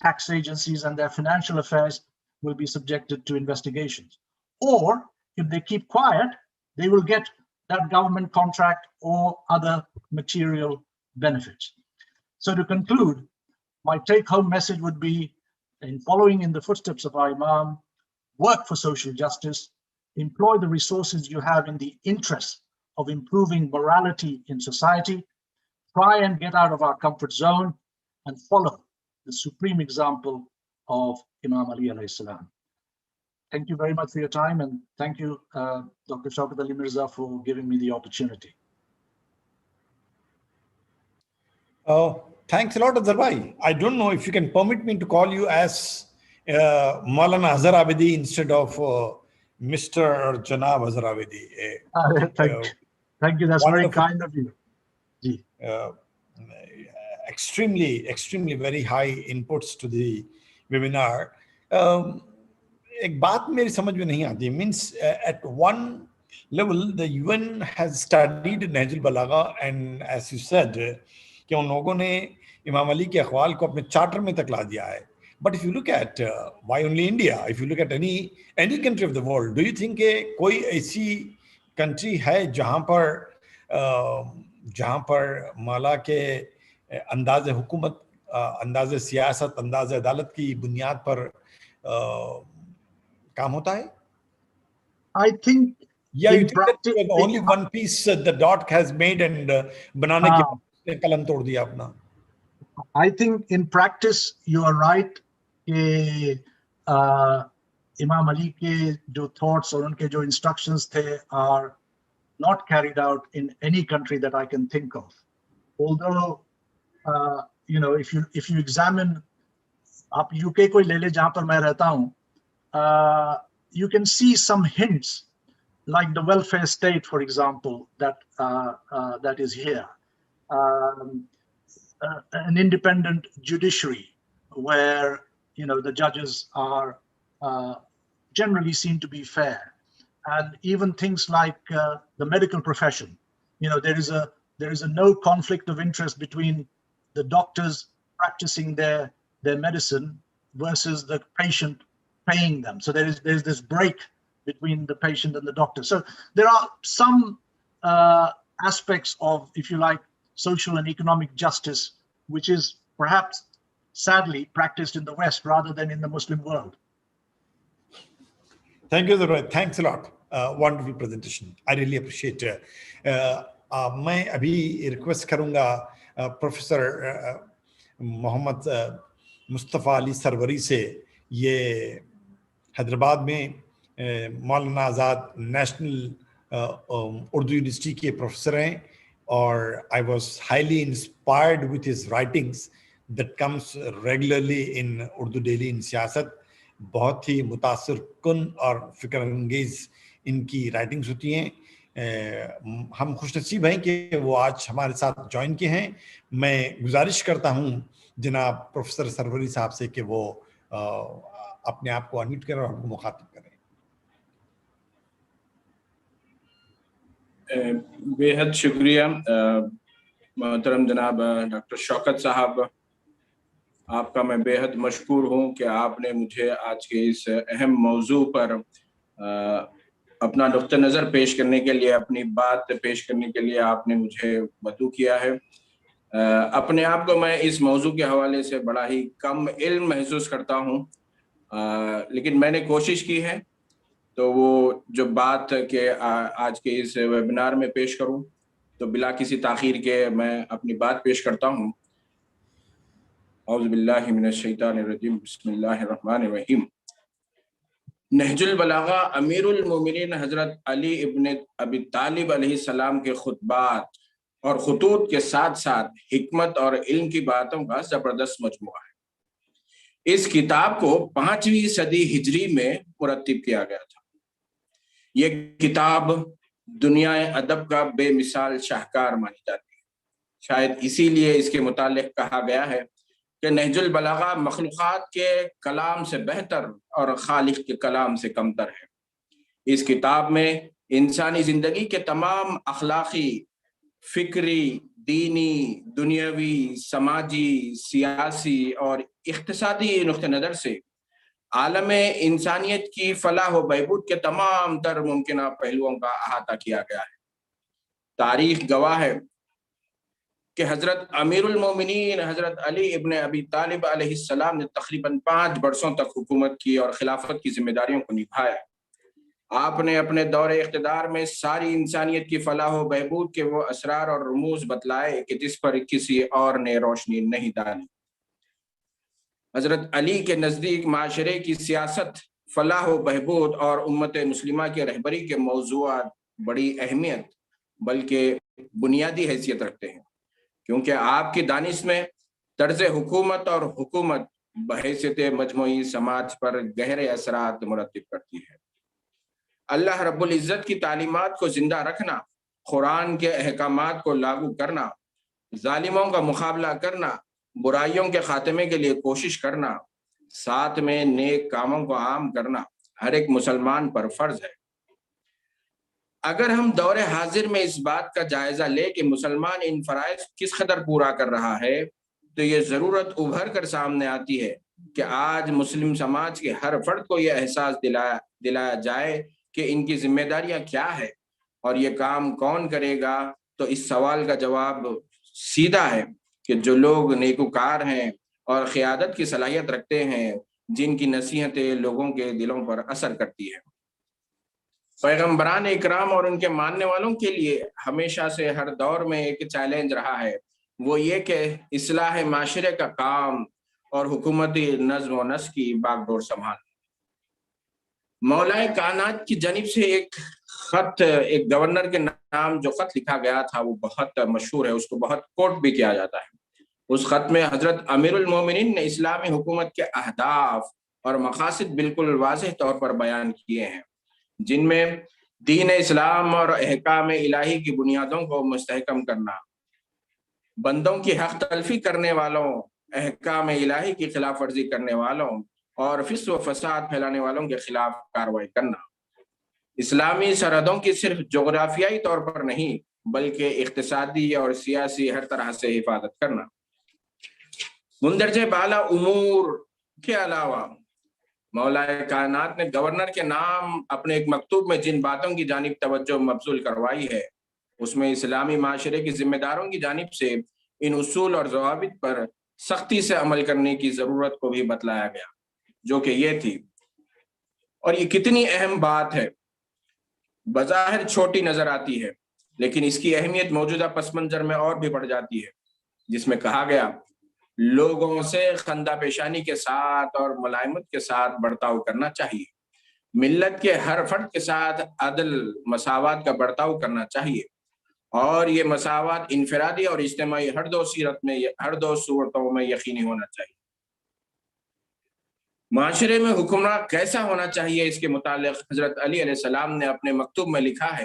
[SPEAKER 7] tax agencies, and their financial affairs will be subjected to investigations. Or if they keep quiet, they will get that government contract or other material benefits. So to conclude, my take-home message would be, in following in the footsteps of our Imam, work for social justice, employ the resources you have in the interest of improving morality in society, try and get out of our comfort zone, and follow the supreme example of Imam Ali alayhi salam. Thank you very much for your time, and thank you, Dr. Shaukat Ali Mirza, for giving me the opportunity.
[SPEAKER 5] Thanks a lot, Azhar bhai. I don't know if you can permit me to call you as Maulana Azhar Abidi instead of Mr. or Janab Azhar Abidi.
[SPEAKER 7] Thank you. That's very kind of you.
[SPEAKER 5] Extremely very high inputs to the webinar. एक बात मेरी समझ में नहीं आती. Means at one level the UN has studied Nahjul Balagha, and as you said कि उन लोगों ने इमाम अली के अक़वाल को अपने चार्टर में तक ला दिया है. But if you look at why only India, if you look at any country of the world, do you think कि कोई ऐसी country है जहाँ पर माला के अंदाज़ हुकूमत, अंदाज़ सियासत, अंदाज़ अदालत की बुनियाद पर काम होता है?
[SPEAKER 7] I think
[SPEAKER 5] Yeah, you
[SPEAKER 7] in
[SPEAKER 5] think that
[SPEAKER 7] practice,
[SPEAKER 5] only one piece the dot has made and बनाने के बाद कलम तोड़ दिया अपना?
[SPEAKER 7] I think in practice you are right कि Imam Ali के जो thoughts और उनके जो instructions थे are not carried out in any country that I can think of. Although you know, if you examine, आप UK को ले ले जहाँ पर मैं रहता हूँ, you can see some hints like the welfare state, for example, that is here. An independent judiciary where, you know, the judges are generally seen to be fair, and even things like the medical profession. You know, there is a no conflict of interest between the doctors practicing their medicine versus the patient paying them. So there's this break between the patient and the doctor. So there are some aspects of, if you like, social and economic justice, which is perhaps sadly practiced in the West rather than in the Muslim world.
[SPEAKER 5] Thank you, Zarwat. Thanks a lot. Wonderful presentation. I really appreciate it. मैं अभी request करूंगा professor Mohammad Mustafa Ali Sarwari से, ये हैदराबाद में मौलाना आज़ाद national Urdu university के professor हैं, और I was highly inspired with his writings that comes regularly in Urdu Daily in सियासत. बहुत ही मुतासिर कुन और फिक्र अंगेज इनकी राइटिंग्स होती हैं. हम खुशनसीब हैं कि वो आज हमारे साथ ज्वाइन किए हैं. मैं गुजारिश करता हूं जनाब प्रोफेसर सरवरी साहब से कि वो अपने आप को अनम्यूट करें और हमको मुखातिब करें.
[SPEAKER 8] बेहद शुक्रिया मोहतरम जनाब डॉक्टर शौकत साहब, आपका मैं बेहद मशकूर हूँ कि आपने मुझे आज के इस अहम मौजू पर अपना नुक्ता नज़र पेश करने के लिए, अपनी बात पेश करने के लिए आपने मुझे मदऊ किया है. अपने आप को मैं इस मौजू के हवाले से बड़ा ही कम इल्म महसूस करता हूँ, लेकिन मैंने कोशिश की है तो वो जो बात के आज के इस वेबिनार में पेश करूँ, तो बिला किसी ताख़ीर के मैं अपनी बात पेश करता हूँ. औज़ु बिल्लाहि मिनश शैतानिर रजीम, बिस्मिल्लाहिर रहमानिर रहीम. नहजुल बलागा अमीरुल मोमिनीन हज़रत अली इब्न अबी तालिब अलैहिस्सलाम के खुतबात और खुतूत के साथ साथ हिकमत और इल्म की बातों का ज़बरदस्त मजमुआ है. इस किताब को 5वीं सदी हिजरी में मुरत्तिब किया गया था. ये किताब दुनिया अदब का बेमिसाल शाहकार मानी जाती है. शायद इसीलिए इसके मुतालिक कहा गया है कि नहजुल बलागा मखलूक़ात के कलाम से बेहतर और खालिक के कलाम से कमतर है. इस किताब में इंसानी ज़िंदगी के तमाम अखलाक़ी, फ़िक्री, दीनी, दुनियावी, समाजी, सियासी और इक़्तिसादी नुक़्ते नज़र से आलम इंसानियत की फलाह व बहबूद के तमाम तर मुमकिन पहलुओं का अहाता किया गया है. तारीख़ गवाह है कि हज़रत अमीरुल मोमिनीन हज़रत अली इब्न अबी तालिब अलैहिस्सलाम ने तकरीबन 5 बरसों तक हुकूमत की और खिलाफत की जिम्मेदारियों को निभाया. आपने अपने दौरे इख्तिदार में सारी इंसानियत की फलाह व बहबूद के वो असरार और रमूज बतलाए कि जिस पर किसी और ने रोशनी नहीं डाली. हज़रत अली के नज़दीक माशरे की सियासत, फलाह व बहबूद और उम्मत मुस्लिमा के रहबरी के मौज़ूआत बड़ी अहमियत बल्कि बुनियादी हैसियत रखते हैं, क्योंकि आपकी दानिश में तर्ज़ हुकूमत और हुकूमत बहैसियत मजमूई समाज पर गहरे असरात मुरत्तिब करती है. अल्लाह रब्बुल इज़्ज़त की तालीमात को जिंदा रखना, कुरान के अहकामात को लागू करना, जालिमों का मुकाबला करना, बुराइयों के खात्मे के लिए कोशिश करना, साथ में नेक कामों को आम करना हर एक मुसलमान पर फर्ज है. अगर हम दौरे हाजिर में इस बात का जायजा ले कि मुसलमान इन फराइज किस कदर पूरा कर रहा है, तो ये जरूरत उभर कर सामने आती है کہ آج مسلم سماج کے ہر فرد کو یہ احساس دلایا جائے کہ ان کی ذمہ داریاں کیا ہے اور یہ کام کون کرے گا، تو اس سوال کا جواب سیدھا ہے کہ جو لوگ نیکوکار ہیں اور قیادت کی صلاحیت رکھتے ہیں، جن کی نصیحتیں لوگوں کے دلوں پر اثر کرتی ہیں۔ پیغمبران اکرام اور ان کے ماننے والوں کے لیے ہمیشہ سے ہر دور میں ایک چیلنج رہا ہے، وہ یہ کہ اصلاح معاشرے کا کام اور حکومتی نظم و نسق کی باغ ڈور سنبھال۔ مولا کائنات کی جانب سے ایک خط، ایک گورنر کے نام جو خط لکھا گیا تھا وہ بہت مشہور ہے، اس کو بہت کوٹ بھی کیا جاتا ہے۔ اس خط میں حضرت امیر المومنین نے اسلامی حکومت کے اہداف اور مقاصد بالکل واضح طور پر بیان کیے ہیں، جن میں دین اسلام اور احکام الہی کی بنیادوں کو مستحکم کرنا، بندوں کی حق تلفی کرنے والوں، احکام الہی کی خلاف ورزی کرنے والوں اور فسق و فساد پھیلانے والوں کے خلاف کارروائی کرنا، اسلامی سرحدوں کی صرف جغرافیائی طور پر نہیں بلکہ اقتصادی اور سیاسی ہر طرح سے حفاظت کرنا۔ مندرجہ بالا امور کے علاوہ مولا کائنات نے گورنر کے نام اپنے ایک مکتوب میں جن باتوں کی جانب توجہ مبذول کروائی ہے، اس میں اسلامی معاشرے کی ذمہ داروں کی جانب سے ان اصول اور ضوابط پر سختی سے عمل کرنے کی ضرورت کو بھی بتلایا گیا، جو کہ یہ تھی، اور یہ کتنی اہم بات ہے، بظاہر چھوٹی نظر آتی ہے لیکن اس کی اہمیت موجودہ پس منظر میں اور بھی بڑھ جاتی ہے، جس میں کہا گیا لوگوں سے خندہ پیشانی کے ساتھ اور ملائمت کے ساتھ برتاؤ کرنا چاہیے، ملت کے ہر فرد کے ساتھ عدل مساوات کا برتاؤ کرنا چاہیے، اور یہ مساوات انفرادی اور اجتماعی ہر دو صورتوں میں یقینی ہونا چاہیے۔ معاشرے میں حکمراں کیسا ہونا چاہیے، اس کے متعلق حضرت علی علیہ السلام نے اپنے مکتوب میں لکھا ہے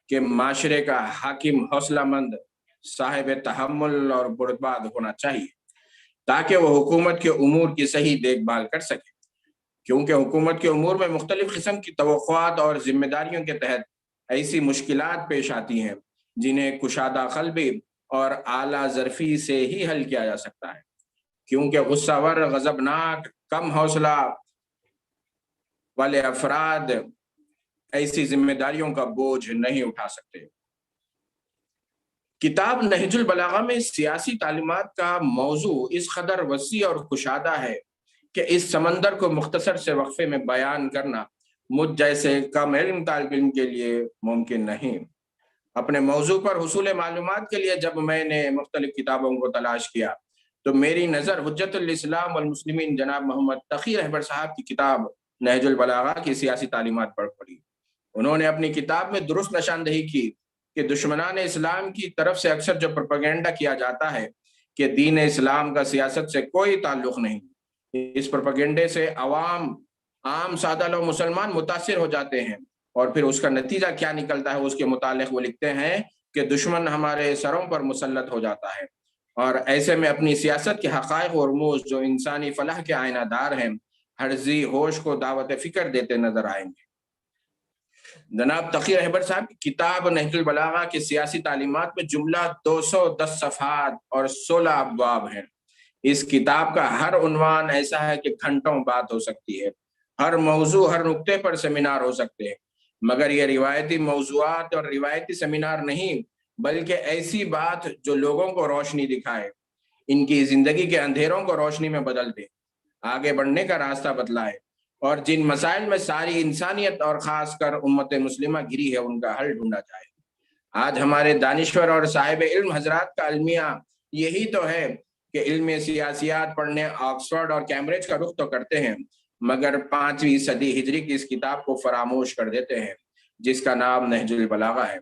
[SPEAKER 8] کہ معاشرے کا حاکم حوصلہ مند، صاحب تحمل اور بردبار ہونا چاہیے تاکہ وہ حکومت کے امور کی صحیح دیکھ بھال کر سکے، کیونکہ حکومت کے امور میں مختلف قسم کی توقعات اور ذمہ داریوں کے تحت ایسی مشکلات پیش آتی ہیں جنہیں کشادہ قلبی اور اعلیٰ ظرفی سے ہی حل کیا جا سکتا ہے، کیونکہ غصہ ور، غضبناک، کم حوصلہ والے افراد ایسی ذمہ داریوں کا بوجھ نہیں اٹھا سکتے۔ کتاب نہج البلاغہ میں سیاسی تعلیمات کا موضوع اس قدر وسیع اور کشادہ ہے کہ اس سمندر کو مختصر سے وقفے میں بیان کرنا مجھ جیسے کم علم طالب علم کے لیے ممکن نہیں۔ اپنے موضوع پر حصول معلومات کے لیے جب میں نے مختلف کتابوں کو تلاش کیا تو میری نظر حجت الاسلام والمسلمین جناب محمد تقی رہبر صاحب کی کتاب نہج البلاغہ کی سیاسی تعلیمات پر پڑھی۔ انہوں نے اپنی کتاب میں درست نشاندہی کی کہ دشمنان اسلام کی طرف سے اکثر جو پروپیگنڈا کیا جاتا ہے کہ دین اسلام کا سیاست سے کوئی تعلق نہیں، اس پروپیگنڈے سے عام سادہ لوگ مسلمان متاثر ہو جاتے ہیں، اور پھر اس کا نتیجہ کیا نکلتا ہے اس کے متعلق وہ لکھتے ہیں کہ دشمن ہمارے سروں پر مسلط ہو جاتا ہے، اور ایسے میں اپنی سیاست کے حقائق و رموز جو انسانی فلاح کے آئینہ دار ہیں ہر ذی ہوش کو دعوت فکر دیتے نظر آئیں گے۔ جناب تقی رہبر صاحب کی کتاب نہج البلاغہ کی سیاسی تعلیمات میں جملہ 210 صفحات اور 16 ابواب ہیں۔ اس کتاب کا ہر عنوان ایسا ہے کہ گھنٹوں بات ہو سکتی ہے، ہر موضوع، ہر نقطے پر سیمینار ہو سکتے ہیں، مگر یہ روایتی موضوعات اور روایتی سیمینار نہیں بلکہ ایسی بات جو لوگوں کو روشنی دکھائے، ان کی زندگی کے اندھیروں کو روشنی میں بدل دے، آگے بڑھنے کا راستہ بتلائے، اور جن مسائل میں ساری انسانیت اور خاص کر امت مسلمہ گری ہے ان کا حل ڈھونڈا جائے۔ آج ہمارے دانشور اور صاحب علم حضرات کا المیہ یہی تو ہے کہ علم سیاسیات پڑھنے آکسفورڈ اور کیمبرج کا رخ تو کرتے ہیں مگر 5ویں صدی ہجری کی اس کتاب کو فراموش کر دیتے ہیں جس کا نام نہج البلاغہ ہے۔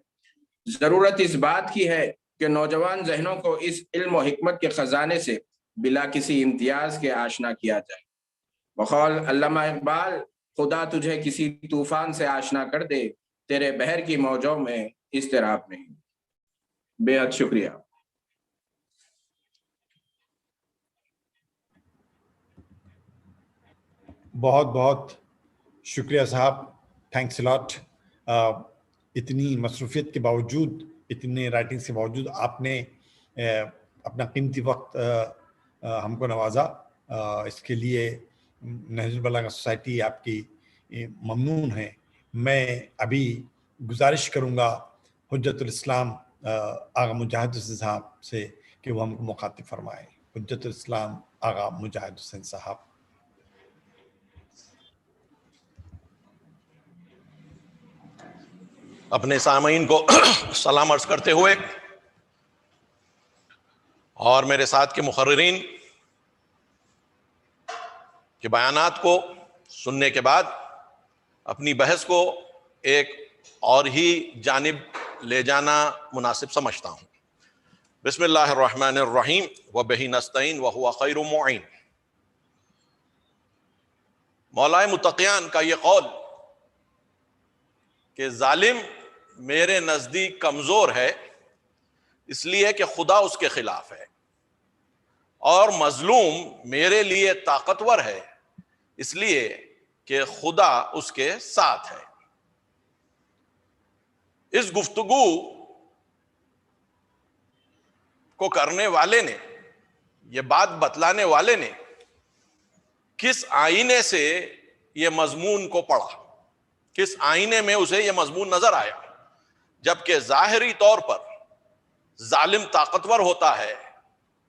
[SPEAKER 8] ضرورت اس بات کی ہے کہ نوجوان ذہنوں کو اس علم و حکمت کے خزانے سے بلا کسی امتیاز کے آشنا کیا جائے۔ بقول علامہ اقبال، خدا تجھے کسی طوفان سے آشنا کر دے، تیرے بحر کی موجوں میں اضطراب نہیں۔ بے حد شکریہ۔
[SPEAKER 5] بہت بہت شکریہ صاحب، تھینکس لاٹ۔ اتنی مصروفیت کے باوجود، اتنے رائٹنگس کے باوجود آپ نے اپنا قیمتی وقت ہم کو نوازا، اس کے لیے نہج البلاغہ سوسائٹی آپ کی ممنون ہے. میں ابھی گزارش کروں گا حجت الاسلام آغا مجاہد حسین صاحب سے کہ وہ ہم کو مخاطب فرمائیں. حجت الاسلام آغا مجاہد حسین صاحب.
[SPEAKER 9] اپنے سامعین کو سلام عرض کرتے ہوئے اور میرے ساتھ کے مقررین کے بیانات کو سننے کے بعد اپنی بحث کو ایک اور ہی جانب لے جانا مناسب سمجھتا ہوں. بسم اللہ الرحمن الرحیم وبہ نستعین وہو خیر معین. مولائے متقیان کا یہ قول کہ ظالم میرے نزدیک کمزور ہے اس لیے کہ خدا اس کے خلاف ہے، اور مظلوم میرے لیے طاقتور ہے اس لیے کہ خدا اس کے ساتھ ہے. اس گفتگو کو کرنے والے نے، یہ بات بتلانے والے نے کس آئینے سے یہ مضمون کو پڑھا، کس آئینے میں اسے یہ مضمون نظر آیا؟ جبکہ ظاہری طور پر ظالم طاقتور ہوتا ہے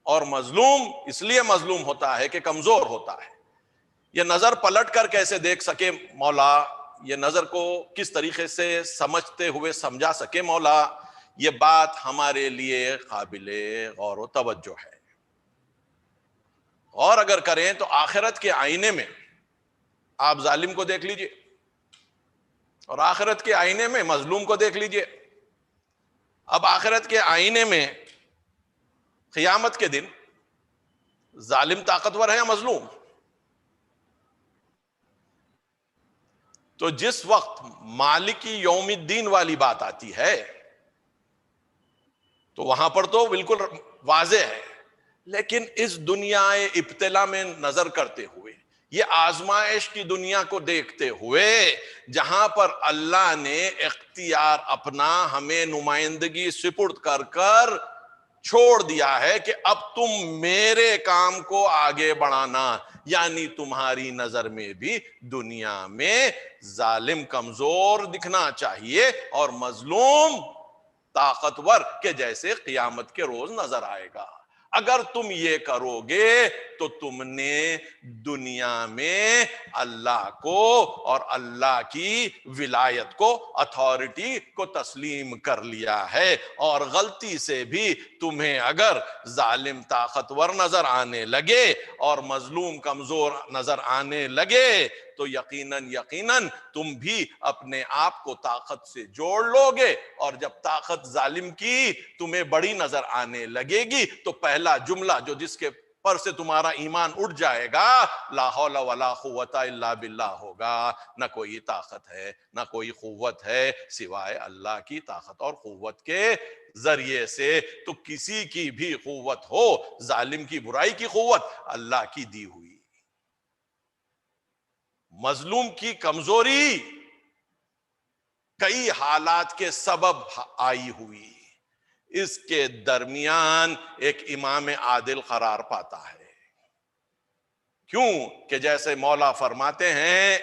[SPEAKER 9] اور مظلوم اس لیے مظلوم ہوتا ہے کہ کمزور ہوتا ہے. یہ نظر پلٹ کر کیسے دیکھ سکے مولا، یہ نظر کو کس طریقے سے سمجھتے ہوئے سمجھا سکے مولا، یہ بات ہمارے لیے قابل غور و توجہ ہے. اور اگر کریں تو آخرت کے آئینے میں آپ ظالم کو دیکھ لیجئے اور آخرت کے آئینے میں مظلوم کو دیکھ لیجئے. اب آخرت کے آئینے میں قیامت کے دن ظالم طاقتور ہے یا مظلوم؟ تو جس وقت مالکی یوم الدین والی بات آتی ہے تو وہاں پر تو بالکل واضح ہے، لیکن اس دنیا ابتلا میں نظر کرتے ہوئے، یہ آزمائش کی دنیا کو دیکھتے ہوئے جہاں پر اللہ نے اختیار اپنا ہمیں نمائندگی سپرد کر کر چھوڑ دیا ہے کہ اب تم میرے کام کو آگے بڑھانا، یعنی تمہاری نظر میں بھی دنیا میں ظالم کمزور دکھنا چاہیے اور مظلوم طاقتور کے جیسے قیامت کے روز نظر آئے گا. اگر تم یہ کرو گے تو تم نے دنیا میں اللہ کو اور اللہ کی ولایت کو، اتھارٹی کو تسلیم کر لیا ہے. اور غلطی سے بھی تمہیں اگر ظالم طاقتور نظر آنے لگے اور مظلوم کمزور نظر آنے لگے تو یقیناً تم بھی اپنے آپ کو طاقت سے جوڑ لو گے، اور جب طاقت ظالم کی تمہیں بڑی نظر آنے لگے گی تو پہلا جملہ جو جس کے پر سے تمہارا ایمان اٹھ جائے گا لا حول ولا قوت الا باللہ ہوگا. نہ کوئی طاقت ہے نہ کوئی قوت ہے سوائے اللہ کی طاقت اور قوت کے ذریعے سے. تو کسی کی بھی قوت ہو، ظالم کی برائی کی قوت اللہ کی دی ہوئی، مظلوم کی کمزوری کئی حالات کے سبب آئی ہوئی، اس کے درمیان ایک امام عادل قرار پاتا ہے. کیوں کہ جیسے مولا فرماتے ہیں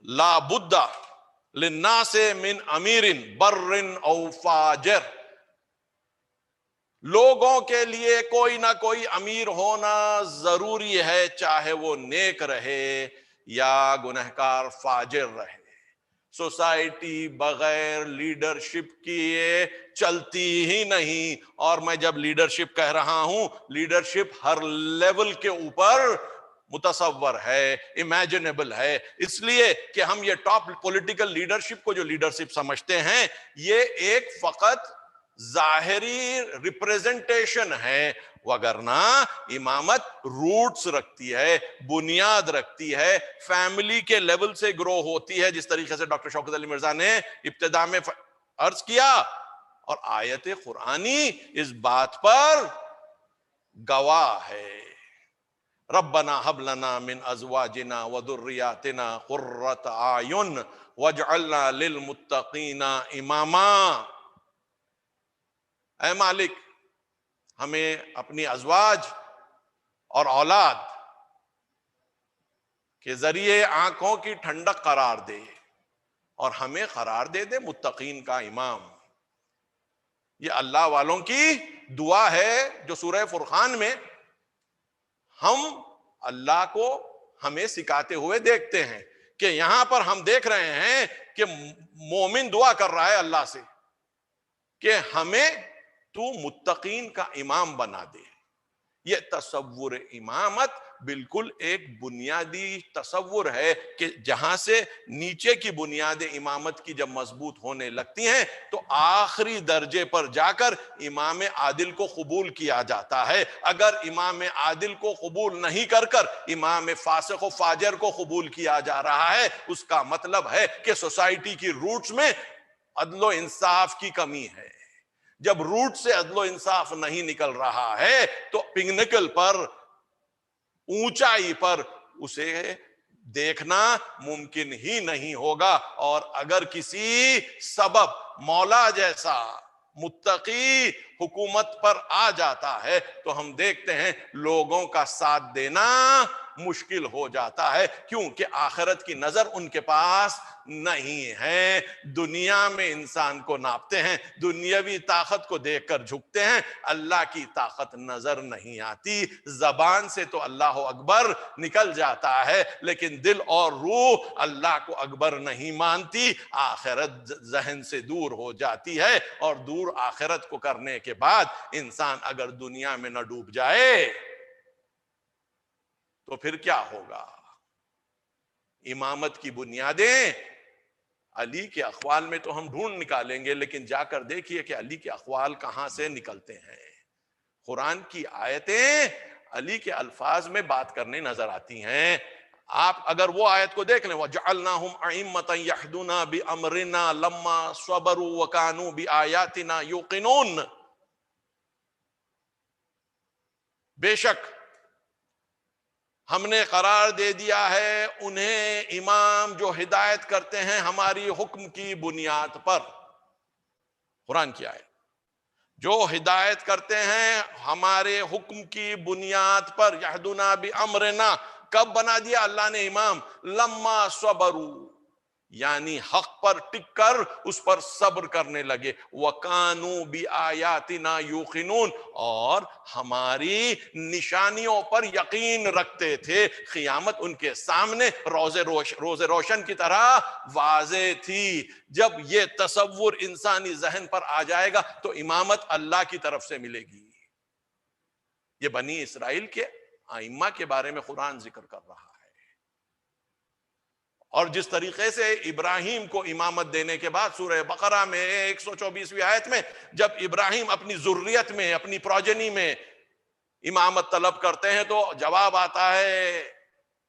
[SPEAKER 9] لا بد للناس من امیر بر او فاجر، لوگوں کے لیے کوئی نہ کوئی امیر ہونا ضروری ہے، چاہے وہ نیک رہے یا گنہگار فاجر رہے. سوسائٹی بغیر لیڈرشپ کی چلتی ہی نہیں. اور میں جب لیڈرشپ کہہ رہا ہوں، لیڈرشپ ہر لیول کے اوپر متصور ہے، امیجنیبل ہے، اس لیے کہ ہم یہ ٹاپ پولیٹیکل لیڈرشپ کو جو لیڈرشپ سمجھتے ہیں یہ ایک فقط ظاہری ریپریزنٹیشن ہے، وگرنہ امامت روٹس رکھتی ہے، بنیاد رکھتی ہے، فیملی کے لیول سے گرو ہوتی ہے، جس طریقے سے ڈاکٹر شوکت علی مرزا نے ابتدا میں عرض کیا. اور آیت قرآنی اس بات پر گواہ ہے. ربنا ہب لنا من ازواجنا وذریاتنا قرۃ اعین واجعلنا للمتقین اماما. اے مالک، ہمیں اپنی ازواج اور اولاد کے ذریعے آنکھوں کی ٹھنڈک قرار دے اور ہمیں قرار دے دے متقین کا امام۔ یہ اللہ والوں کی دعا ہے جو سورہ فرقان میں ہم اللہ کو ہمیں سکھاتے ہوئے دیکھتے ہیں، کہ یہاں پر ہم دیکھ رہے ہیں کہ مومن دعا کر رہا ہے اللہ سے کہ ہمیں تو متقین کا امام بنا دے۔ یہ تصور امامت بالکل ایک بنیادی تصور ہے کہ جہاں سے نیچے کی بنیاد امامت کی جب مضبوط ہونے لگتی ہیں تو آخری درجے پر جا کر امام عادل کو قبول کیا جاتا ہے۔ اگر امام عادل کو قبول نہیں کر کر امام فاسق و فاجر کو قبول کیا جا رہا ہے، اس کا مطلب ہے کہ سوسائٹی کی روٹس میں عدل و انصاف کی کمی ہے۔ جب روٹ سے عدل و انصاف نہیں نکل رہا ہے تو پنگنکل پر، اونچائی پر اسے دیکھنا ممکن ہی نہیں ہوگا۔ اور اگر کسی سبب مولا جیسا متقی حکومت پر آ جاتا ہے تو ہم دیکھتے ہیں لوگوں کا ساتھ دینا مشکل ہو جاتا ہے، کیونکہ آخرت کی نظر ان کے پاس نہیں ہے۔ دنیا میں انسان کو ناپتے ہیں، دنیاوی طاقت کو دیکھ کر جھکتے ہیں، اللہ کی طاقت نظر نہیں آتی۔ زبان سے تو اللہ اکبر نکل جاتا ہے لیکن دل اور روح اللہ کو اکبر نہیں مانتی، آخرت ذہن سے دور ہو جاتی ہے۔ اور دور آخرت کو کرنے کے بعد انسان اگر دنیا میں نہ ڈوب جائے تو پھر کیا ہوگا؟ امامت کی بنیادیں علی کے اقوال میں تو ہم ڈھونڈ نکالیں گے، لیکن جا کر دیکھیے کہ علی کے اقوال کہاں سے نکلتے ہیں۔ قرآن کی آیتیں علی کے الفاظ میں بات کرنے نظر آتی ہیں۔ آپ اگر وہ آیت کو دیکھ لیں، وَجَعَلْنَاهُمْ أَئِمَّةً يَهْدُونَ بِأَمْرِنَا لَمَّا صَبَرُوا وَكَانُوا بِآيَاتِنَا يُوقِنُونَ، بے شک ہم نے قرار دے دیا ہے انہیں امام جو ہدایت کرتے ہیں ہماری حکم کی بنیاد پر۔ قرآن کی آیت، جو ہدایت کرتے ہیں ہمارے حکم کی بنیاد پر۔ یہدنا بامرنا، کب بنا دیا اللہ نے امام؟ لما صبروا، یعنی حق پر ٹک کر اس پر صبر کرنے لگے۔ وَكَانُوا بِآيَاتِنَا يُوقِنُونَ، اور ہماری نشانیوں پر یقین رکھتے تھے۔ قیامت ان کے سامنے روز روشن کی طرح واضح تھی۔ جب یہ تصور انسانی ذہن پر آ جائے گا تو امامت اللہ کی طرف سے ملے گی۔ یہ بنی اسرائیل کے ائمہ کے بارے میں قرآن ذکر کر رہا ہے۔ اور جس طریقے سے ابراہیم کو امامت دینے کے بعد سورہ بقرہ میں 124ویں آیت میں جب ابراہیم اپنی ذریت میں، اپنی پروجنی میں امامت طلب کرتے ہیں تو جواب آتا ہے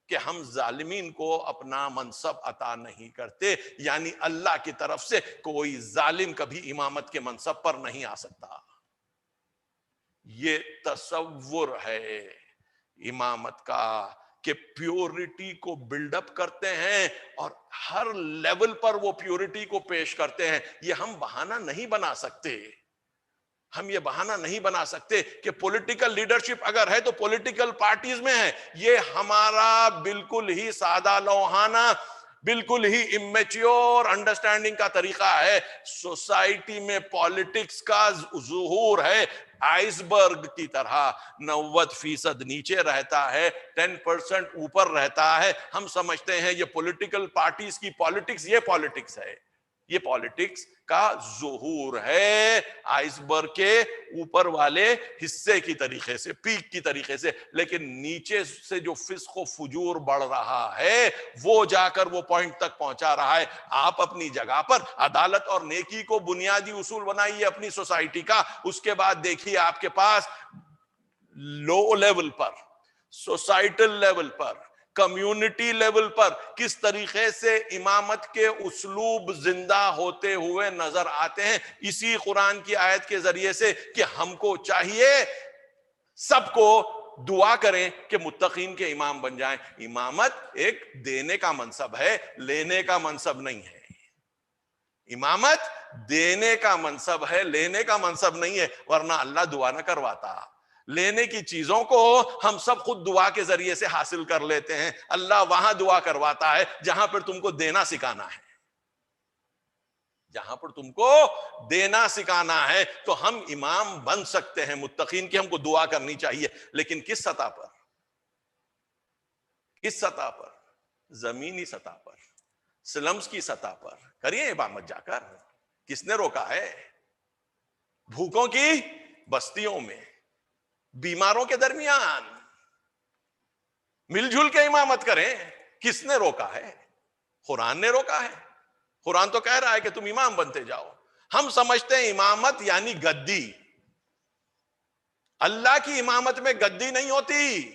[SPEAKER 9] کہ ہم ظالمین کو اپنا منصب عطا نہیں کرتے، یعنی اللہ کی طرف سے کوئی ظالم کبھی امامت کے منصب پر نہیں آ سکتا۔ یہ تصور ہے امامت کا کہ پیورٹی کو بلڈ اپ کرتے ہیں اور ہر لیول پر وہ پیورٹی کو پیش کرتے ہیں۔ یہ ہم بہانہ نہیں بنا سکتے، ہم یہ بہانہ نہیں بنا سکتے کہ پولیٹیکل لیڈرشپ اگر ہے تو پولیٹیکل پارٹیز میں ہے۔ یہ ہمارا بالکل ہی سادہ لوحانہ، بالکل ہی امیچیور انڈرسٹینڈنگ کا طریقہ ہے۔ سوسائٹی میں پالیٹکس کا ظہور ہے آئس برگ کی طرح، 90% نیچے رہتا ہے، 10% اوپر رہتا ہے۔ ہم سمجھتے ہیں یہ پولیٹیکل پارٹیز کی پالیٹکس، یہ پالیٹکس ہے، یہ پالیٹکس کا ظہور ہے آئس برگ کے اوپر والے حصے کی طریقے سے، پیک کی طریقے سے، لیکن نیچے سے جو فسق و فجور بڑھ رہا ہے وہ جا کر وہ پوائنٹ تک پہنچا رہا ہے۔ آپ اپنی جگہ پر عدالت اور نیکی کو بنیادی اصول بنائیے اپنی سوسائٹی کا، اس کے بعد دیکھیے آپ کے پاس لو لیول پر، سوسائٹل لیول پر، کمیونٹی لیول پر کس طریقے سے امامت کے اسلوب زندہ ہوتے ہوئے نظر آتے ہیں، اسی قرآن کی آیت کے ذریعے سے کہ ہم کو چاہیے سب کو دعا کریں کہ متقین کے امام بن جائیں۔ امامت ایک دینے کا منصب ہے، لینے کا منصب نہیں ہے۔ امامت دینے کا منصب ہے، لینے کا منصب نہیں ہے، ورنہ اللہ دعا نہ کرواتا۔ لینے کی چیزوں کو ہم سب خود دعا کے ذریعے سے حاصل کر لیتے ہیں. اللہ وہاں دعا کرواتا ہے جہاں پر تم کو دینا سکھانا ہے. جہاں پر تم کو دینا سکھانا ہے تو ہم امام بن سکتے ہیں متقین کی. ہم کو دعا کرنی چاہیے، لیکن کس سطح پر؟ کس سطح پر؟ زمینی سطح پر، سلمز کی سطح پر. کریے امامت جا کر. کس نے روکا ہے؟ بھوکوں کی بستیوں میں، بیماروں کے درمیان مل جل کے امامت کریں. کس نے روکا ہے؟ قرآن نے روکا ہے. قرآن تو کہہ رہا ہے کہ تم امام بنتے جاؤ. ہم سمجھتے ہیں امامت یعنی گدی. اللہ کی امامت میں گدی نہیں ہوتی.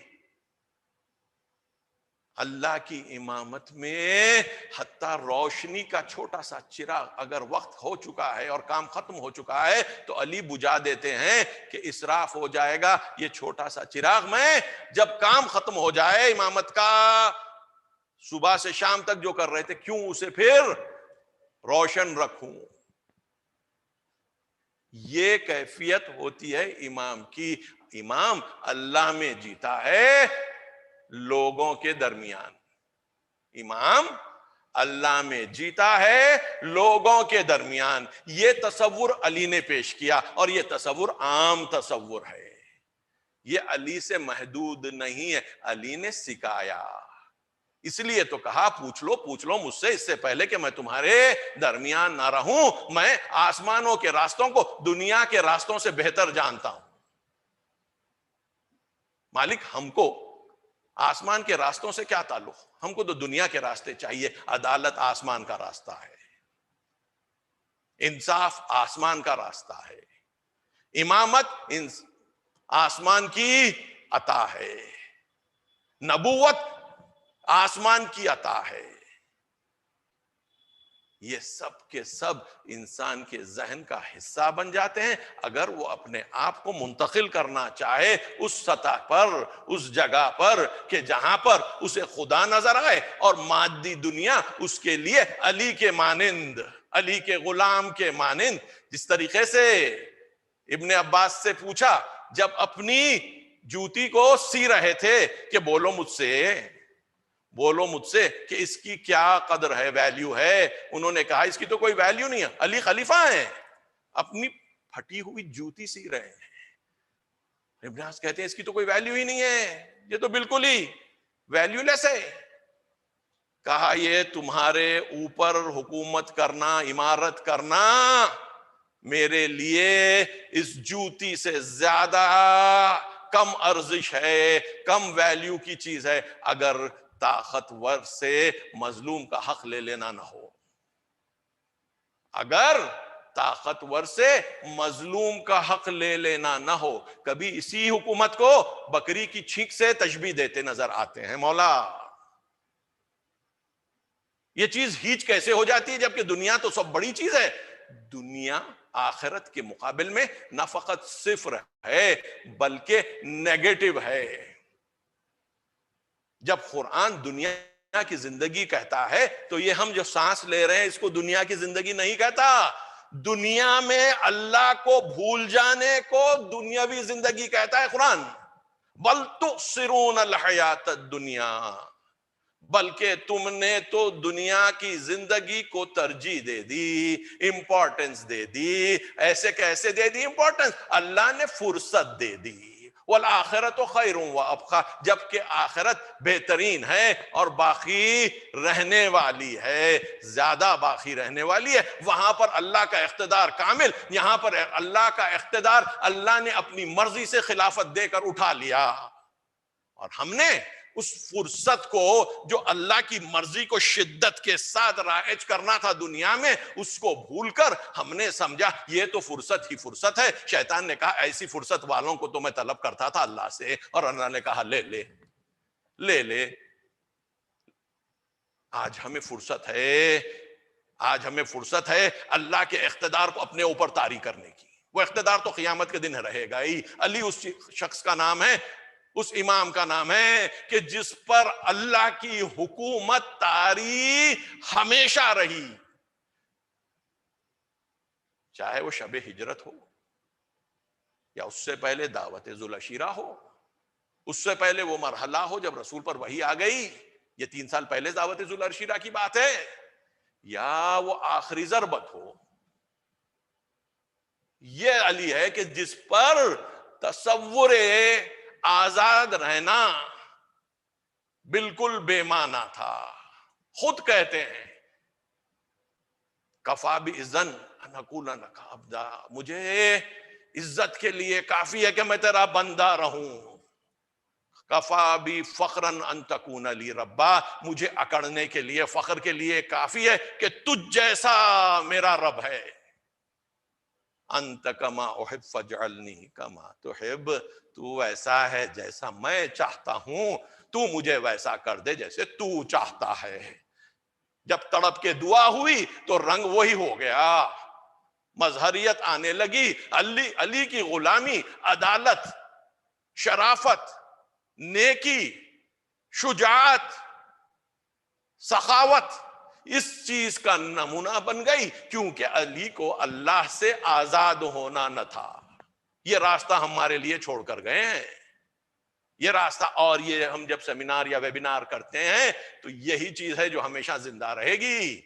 [SPEAKER 9] اللہ کی امامت میں حتیٰ روشنی کا چھوٹا سا چراغ اگر وقت ہو چکا ہے اور کام ختم ہو چکا ہے تو علی بجھا دیتے ہیں کہ اسراف ہو جائے گا. یہ چھوٹا سا چراغ میں جب کام ختم ہو جائے امامت کا، صبح سے شام تک جو کر رہے تھے، کیوں اسے پھر روشن رکھوں؟ یہ کیفیت ہوتی ہے امام کی. امام اللہ میں جیتا ہے لوگوں کے درمیان. امام اللہ میں جیتا ہے لوگوں کے درمیان. یہ تصور علی نے پیش کیا اور یہ تصور عام تصور ہے. یہ علی سے محدود نہیں ہے، علی نے سکھایا. اس لیے تو کہا پوچھ لو مجھ سے اس سے پہلے کہ میں تمہارے درمیان نہ رہوں. میں آسمانوں کے راستوں کو دنیا کے راستوں سے بہتر جانتا ہوں. مالک ہم کو آسمان کے راستوں سے کیا تعلق؟ ہم کو تو دنیا کے راستے چاہیے. عدالت آسمان کا راستہ ہے، انصاف آسمان کا راستہ ہے، امامت آسمان کی عطا ہے، نبوت آسمان کی عطا ہے. یہ سب کے سب انسان کے ذہن کا حصہ بن جاتے ہیں اگر وہ اپنے آپ کو منتقل کرنا چاہے اس سطح پر، اس جگہ پر کہ جہاں پر اسے خدا نظر آئے اور مادی دنیا اس کے لیے علی کے مانند، علی کے غلام کے مانند. جس طریقے سے ابن عباس سے پوچھا جب اپنی جوتی کو سی رہے تھے کہ بولو مجھ سے کہ اس کی کیا قدر ہے، ویلیو ہے. انہوں نے کہا اس کی تو کوئی ویلیو نہیں ہے، علی خلیفہ ہیں، اپنی پھٹی ہوئی جوتی سی رہے ہیں. ابن عباس کہتے ہیں اس کی تو کوئی ویلیو ہی نہیں ہے، یہ تو بالکل ہی ویلیو لیس ہے. کہا یہ تمہارے اوپر حکومت کرنا، امارت کرنا میرے لیے اس جوتی سے زیادہ کم ارزش ہے، کم ویلیو کی چیز ہے اگر طاقتور سے مظلوم کا حق لے لینا نہ ہو. اگر طاقتور سے مظلوم کا حق لے لینا نہ ہو. کبھی اسی حکومت کو بکری کی چھینک سے تشبیہ دیتے نظر آتے ہیں. مولا یہ چیز ہیچ کیسے ہو جاتی ہے جبکہ دنیا تو سب بڑی چیز ہے. دنیا آخرت کے مقابل میں نہ فقط صفر ہے بلکہ نیگیٹو ہے. جب قرآن دنیا کی زندگی کہتا ہے تو یہ ہم جو سانس لے رہے ہیں اس کو دنیا کی زندگی نہیں کہتا. دنیا میں اللہ کو بھول جانے کو دنیاوی زندگی کہتا ہے قرآن. بل تؤثرون الحیات الدنیا، بلکہ تم نے تو دنیا کی زندگی کو ترجیح دے دی، امپورٹنس دے دی. ایسے کیسے دے دی امپورٹنس؟ اللہ نے فرصت دے دی. والآخرۃ خیر وابقیٰ، جبکہ آخرت بہترین ہے اور باقی رہنے والی ہے، زیادہ باقی رہنے والی ہے. وہاں پر اللہ کا اقتدار کامل، یہاں پر اللہ کا اقتدار اللہ نے اپنی مرضی سے خلافت دے کر اٹھا لیا. اور ہم نے اس فرصت کو جو اللہ کی مرضی کو شدت کے ساتھ رائج کرنا تھا دنیا میں، اس کو بھول کر ہم نے سمجھا یہ تو فرصت ہی فرصت ہے. شیطان نے کہا ایسی فرصت والوں کو تو میں طلب کرتا تھا اللہ سے، اور اللہ نے کہا لے لے لے لے. آج ہمیں فرصت ہے، آج ہمیں فرصت ہے اللہ کے اقتدار کو اپنے اوپر طاری کرنے کی. وہ اقتدار تو قیامت کے دن رہے گا ہی. علی اس شخص کا نام ہے، اس امام کا نام ہے کہ جس پر اللہ کی حکومت طاری ہمیشہ رہی، چاہے وہ شب ہجرت ہو، یا اس سے پہلے دعوت ذوالعشیرہ ہو، اس سے پہلے وہ مرحلہ ہو جب رسول پر وحی آ گئی، یہ 3 سال پہلے دعوت ذوالعشیرہ کی بات ہے، یا وہ آخری ضربت ہو. یہ علی ہے کہ جس پر تصور آزاد رہنا بالکل بے معنی تھا. خود کہتے ہیں کفا بعزن ان اکون لک عبدا، مجھے عزت کے لیے کافی ہے کہ میں تیرا بندہ رہوں. کفا بی فخرن ان تکون لی ربا، مجھے اکڑنے کے لیے، فخر کے لیے کافی ہے کہ تجھ جیسا میرا رب ہے. انت کما احب فاجعلنی کما تحب، تو ویسا ہے جیسا میں چاہتا ہوں، تو مجھے ویسا کر دے جیسے تو چاہتا ہے. جب تڑپ کے دعا ہوئی تو رنگ وہی ہو گیا، مظہریت آنے لگی. علی کی غلامی، عدالت، شرافت، نیکی، شجاعت، سخاوت اس چیز کا نمونہ بن گئی، کیونکہ علی کو اللہ سے آزاد ہونا نہ تھا. یہ راستہ ہمارے لیے چھوڑ کر گئے ہیں، یہ راستہ. اور یہ ہم جب سیمینار یا ویبینار کرتے ہیں تو یہی چیز ہے جو ہمیشہ زندہ رہے گی.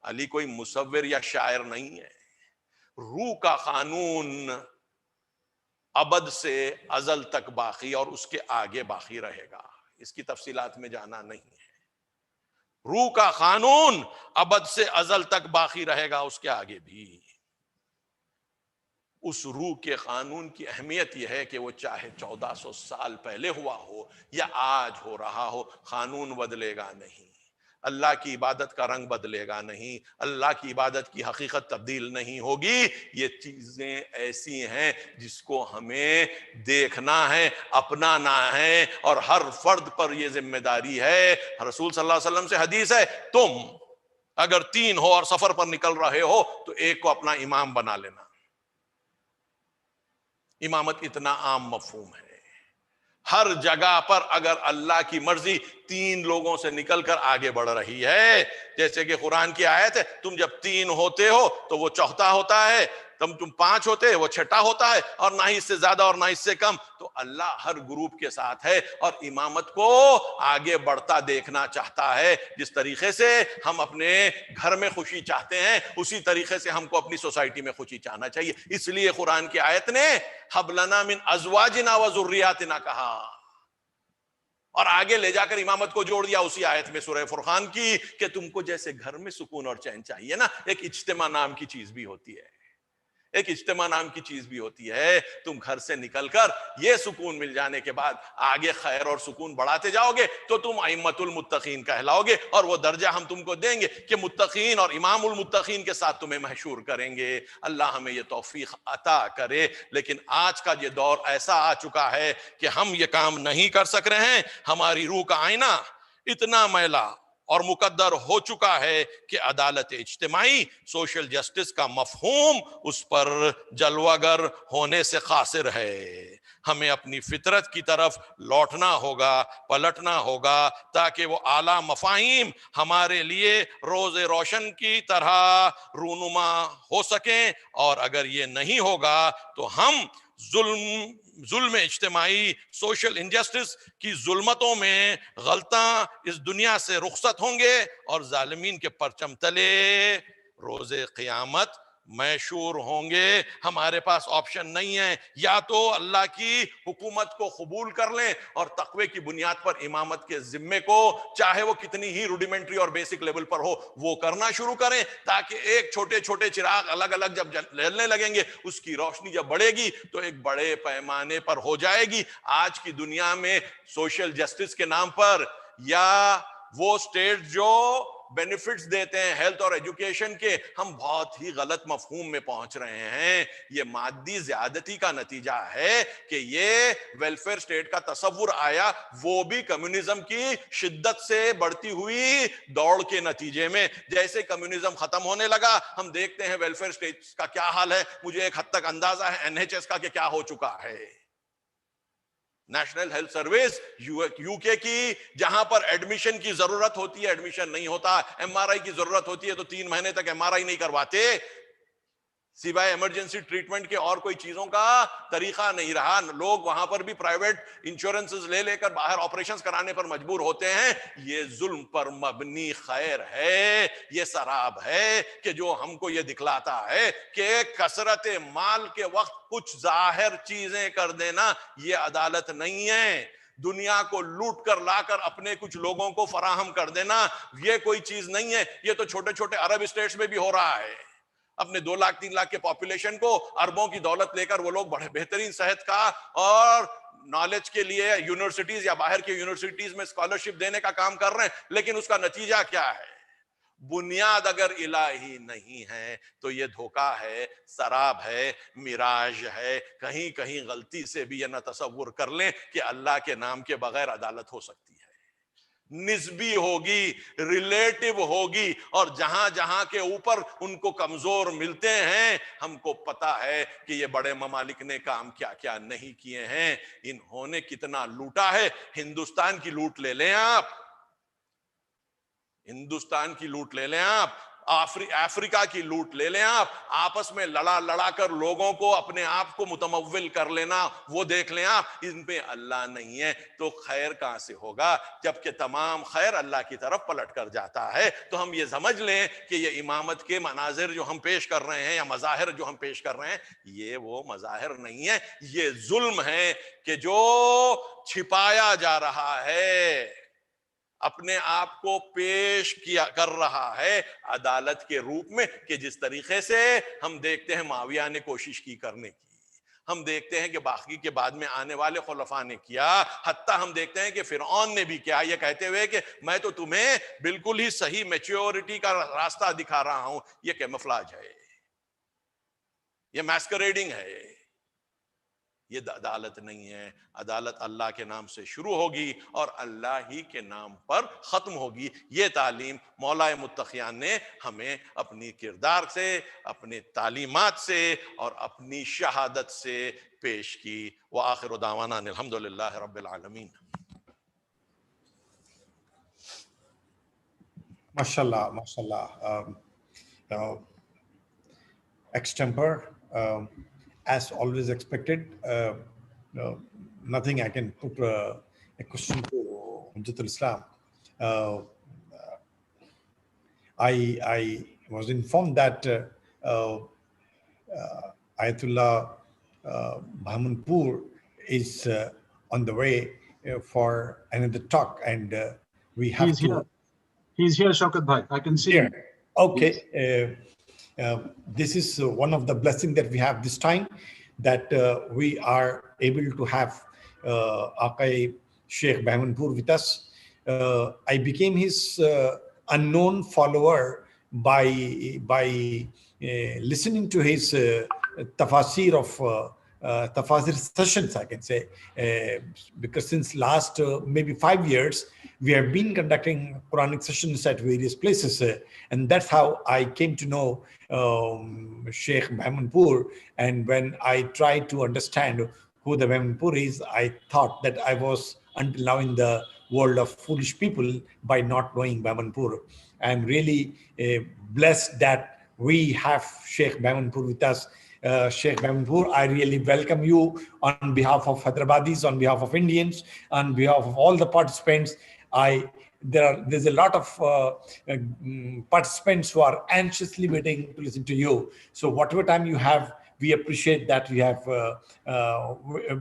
[SPEAKER 9] علی کوئی مصور یا شاعر نہیں ہے. روح کا قانون ابد سے ازل تک باقی اور اس کے آگے باقی رہے گا، اس کی تفصیلات میں جانا نہیں ہے. روح کا قانون ابد سے ازل تک باقی رہے گا، اس کے آگے بھی. اس روح کے قانون کی اہمیت یہ ہے کہ وہ چاہے 1400 سال پہلے ہوا ہو یا آج ہو رہا ہو، قانون بدلے گا نہیں. اللہ کی عبادت کا رنگ بدلے گا نہیں، اللہ کی عبادت کی حقیقت تبدیل نہیں ہوگی. یہ چیزیں ایسی ہیں جس کو ہمیں دیکھنا ہے، اپنانا ہے، اور ہر فرد پر یہ ذمہ داری ہے. رسول صلی اللہ علیہ وسلم سے حدیث ہے، تم اگر 3 ہو اور سفر پر نکل رہے ہو تو ایک کو اپنا امام بنا لینا. امامت اتنا عام مفہوم ہے. ہر جگہ پر اگر اللہ کی مرضی 3 لوگوں سے نکل کر آگے بڑھ رہی ہے، جیسے کہ قرآن کی آیت ہے، تم جب 3 ہوتے ہو تو وہ چوتھا ہوتا ہے، تم 5 ہوتے وہ چھٹا ہوتا ہے، اور نہ ہی اس سے زیادہ اور نہ اس سے کم. تو اللہ ہر گروپ کے ساتھ ہے اور امامت کو آگے بڑھتا دیکھنا چاہتا ہے. جس طریقے سے ہم اپنے گھر میں خوشی چاہتے ہیں، اسی طریقے سے ہم کو اپنی سوسائٹی میں خوشی چاہنا چاہیے. اس لیے قرآن کی آیت نے ہب لنا من ازواجنا و ذریاتنا کہا، اور آگے لے جا کر امامت کو جوڑ دیا اسی آیت میں سورہ فرقان کی کہ تم کو جیسے گھر میں سکون اور چین چاہیے نا، ایک اجتماع نام کی چیز بھی ہوتی ہے، ایک اجتماع نام کی چیز بھی ہوتی ہے. تم گھر سے نکل کر یہ سکون مل جانے کے بعد آگے خیر اور سکون بڑھاتے جاؤ گے تو تم ائمۃ المتقین کہلاؤ گے، اور وہ درجہ ہم تم کو دیں گے کہ متقین اور امام المتقین کے ساتھ تمہیں محشور کریں گے. اللہ ہمیں یہ توفیق عطا کرے. لیکن آج کا یہ دور ایسا آ چکا ہے کہ ہم یہ کام نہیں کر سک رہے ہیں. ہماری روح کا آئینہ اتنا میلا اور مقدر ہو چکا ہے کہ عدالت اجتماعی، سوشل جسٹس کا مفہوم اس پر جلوہ گر ہونے سے قاصر ہے. ہمیں اپنی فطرت کی طرف لوٹنا ہوگا، پلٹنا ہوگا، تاکہ وہ اعلیٰ مفاہیم ہمارے لیے روز روشن کی طرح رونما ہو سکیں. اور اگر یہ نہیں ہوگا تو ہم ظلم اجتماعی، سوشل انجسٹس کی ظلمتوں میں غلطاں اس دنیا سے رخصت ہوں گے اور ظالمین کے پرچم تلے روز قیامت محشور ہوں گے. ہمارے پاس آپشن نہیں ہے، یا تو اللہ کی حکومت کو قبول کر لیں اور تقوی کی بنیاد پر امامت کے ذمے کو، چاہے وہ کتنی ہی روڈیمنٹری اور بیسک لیول پر ہو، وہ کرنا شروع کریں، تاکہ ایک چھوٹے چھوٹے چراغ الگ الگ جب جلنے لگیں گے، اس کی روشنی جب بڑھے گی تو ایک بڑے پیمانے پر ہو جائے گی. آج کی دنیا میں سوشل جسٹس کے نام پر، یا وہ اسٹیٹ جو بینیفٹس دیتے ہیں ہیلتھ اور ایجوکیشن کے، ہم بہت ہی غلط مفہوم میں پہنچ رہے ہیں. یہ مادی زیادتی کا نتیجہ ہے کہ یہ ویلفیئر اسٹیٹ کا تصور آیا، وہ بھی کمیونزم کی شدت سے بڑھتی ہوئی دوڑ کے نتیجے میں. جیسے کمیونزم ختم ہونے لگا، ہم دیکھتے ہیں ویلفیئر اسٹیٹ کا کیا حال ہے. مجھے ایک حد تک اندازہ ہے NHS کا کہ کیا ہو چکا ہے. نیشنل ہیلتھ سروس یو کے کی، جہاں پر ایڈمیشن کی ضرورت ہوتی ہے ایڈمیشن نہیں ہوتا، MRI کی ضرورت ہوتی ہے تو 3 مہینے تک MRI نہیں کرواتے. سوائے ایمرجنسی ٹریٹمنٹ کے اور کوئی چیزوں کا طریقہ نہیں رہا. لوگ وہاں پر بھی پرائیویٹ انشورنسز لے کر باہر آپریشنز کرانے پر مجبور ہوتے ہیں. یہ ظلم پر مبنی خیر ہے, یہ سراب ہے کہ جو ہم کو یہ دکھلاتا ہے کہ کثرت مال کے وقت کچھ ظاہر چیزیں کر دینا یہ عدالت نہیں ہے. دنیا کو لوٹ کر لا کر اپنے کچھ لوگوں کو فراہم کر دینا یہ کوئی چیز نہیں ہے. یہ تو چھوٹے چھوٹے عرب اسٹیٹس میں بھی ہو رہا ہے. اپنے 2 لاکھ 3 لاکھ کے پاپولیشن کو اربوں کی دولت لے کر وہ لوگ بڑے بہترین صحت کا اور نالج کے لیے یونیورسٹیز یا باہر کے یونیورسٹیز میں اسکالرشپ دینے کا کام کر رہے ہیں. لیکن اس کا نتیجہ کیا ہے؟ بنیاد اگر الہی نہیں ہے تو یہ دھوکہ ہے, سراب ہے, میراج ہے. کہیں کہیں غلطی سے بھی یہ نہ تصور کر لیں کہ اللہ کے نام کے بغیر عدالت ہو سکتی ہے. نسبی ہوگی, ریلیٹو ہوگی, اور جہاں جہاں کے اوپر ان کو کمزور ملتے ہیں ہم کو پتا ہے کہ یہ بڑے ممالک نے کام کیا کیا نہیں کیے ہیں. انہوں نے کتنا لوٹا ہے. ہندوستان کی لوٹ لے لیں آپ, ہندوستان کی لوٹ لے لیں آپ, افریقہ کی لوٹ لے لیں آپ. آپس میں لڑا کر لوگوں کو اپنے آپ کو متمول کر لینا وہ دیکھ لیں آپ. ان پہ اللہ نہیں ہے تو خیر کہاں سے ہوگا؟ جبکہ تمام خیر اللہ کی طرف پلٹ کر جاتا ہے. تو ہم یہ سمجھ لیں کہ یہ امامت کے مناظر جو ہم پیش کر رہے ہیں یا مظاہر جو ہم پیش کر رہے ہیں یہ وہ مظاہر نہیں ہے, یہ ظلم ہے کہ جو چھپایا جا رہا ہے, اپنے آپ کو پیش کیا کر رہا ہے عدالت کے روپ میں. کہ جس طریقے سے ہم دیکھتے ہیں معاویہ نے کوشش کی کرنے کی, ہم دیکھتے ہیں کہ باقی کے بعد میں آنے والے خلفاء نے کیا, حتیٰ ہم دیکھتے ہیں کہ فرعون نے بھی کیا, یہ کہتے ہوئے کہ میں تو تمہیں بالکل ہی صحیح میچیورٹی کا راستہ دکھا رہا ہوں. یہ کیموفلاج ہے, یہ میسکریڈنگ ہے, یہ عدالت نہیں ہے. عدالت اللہ کے نام سے شروع ہوگی اور اللہ ہی کے نام پر ختم ہوگی. یہ تعلیم مولا متقیان نے ہمیں اپنی کردار سے, اپنے تعلیمات سے اور اپنی شہادت سے پیش کی. وآخر دعوانا الحمدللہ رب العالمین.
[SPEAKER 5] MashaAllah, MashaAllah. Extemper, as always expected. Nothing I can put a question to Hujjatul Islam. I was informed that Ayatollah Bahmanpur is on the way for another talk, and we have
[SPEAKER 7] He's here, Shaukat Bhai. I can see him.
[SPEAKER 5] Okay. Yes. This is one of the blessings that we have this time, that we are able to have Aqai Sheikh Bahmanpur with us. I became his unknown follower by listening to his tafasir of tafasir sessions, I can say, because since last maybe 5 years, we have been conducting Quranic sessions at various places, and that's how I came to know Sheikh Bahmanpur. And when I tried to understand who the Bahmanpur is, I thought that I was until now in the world of foolish people by not knowing Bahmanpur. I'm really blessed that we have Sheikh Bahmanpur with us. Sheikh Bahmanpur, I really welcome you on behalf of Hyderabadis, on behalf of Indians, on behalf of all the participants. There's a lot of participants who are anxiously waiting to listen to you. So whatever time you have, we appreciate that you have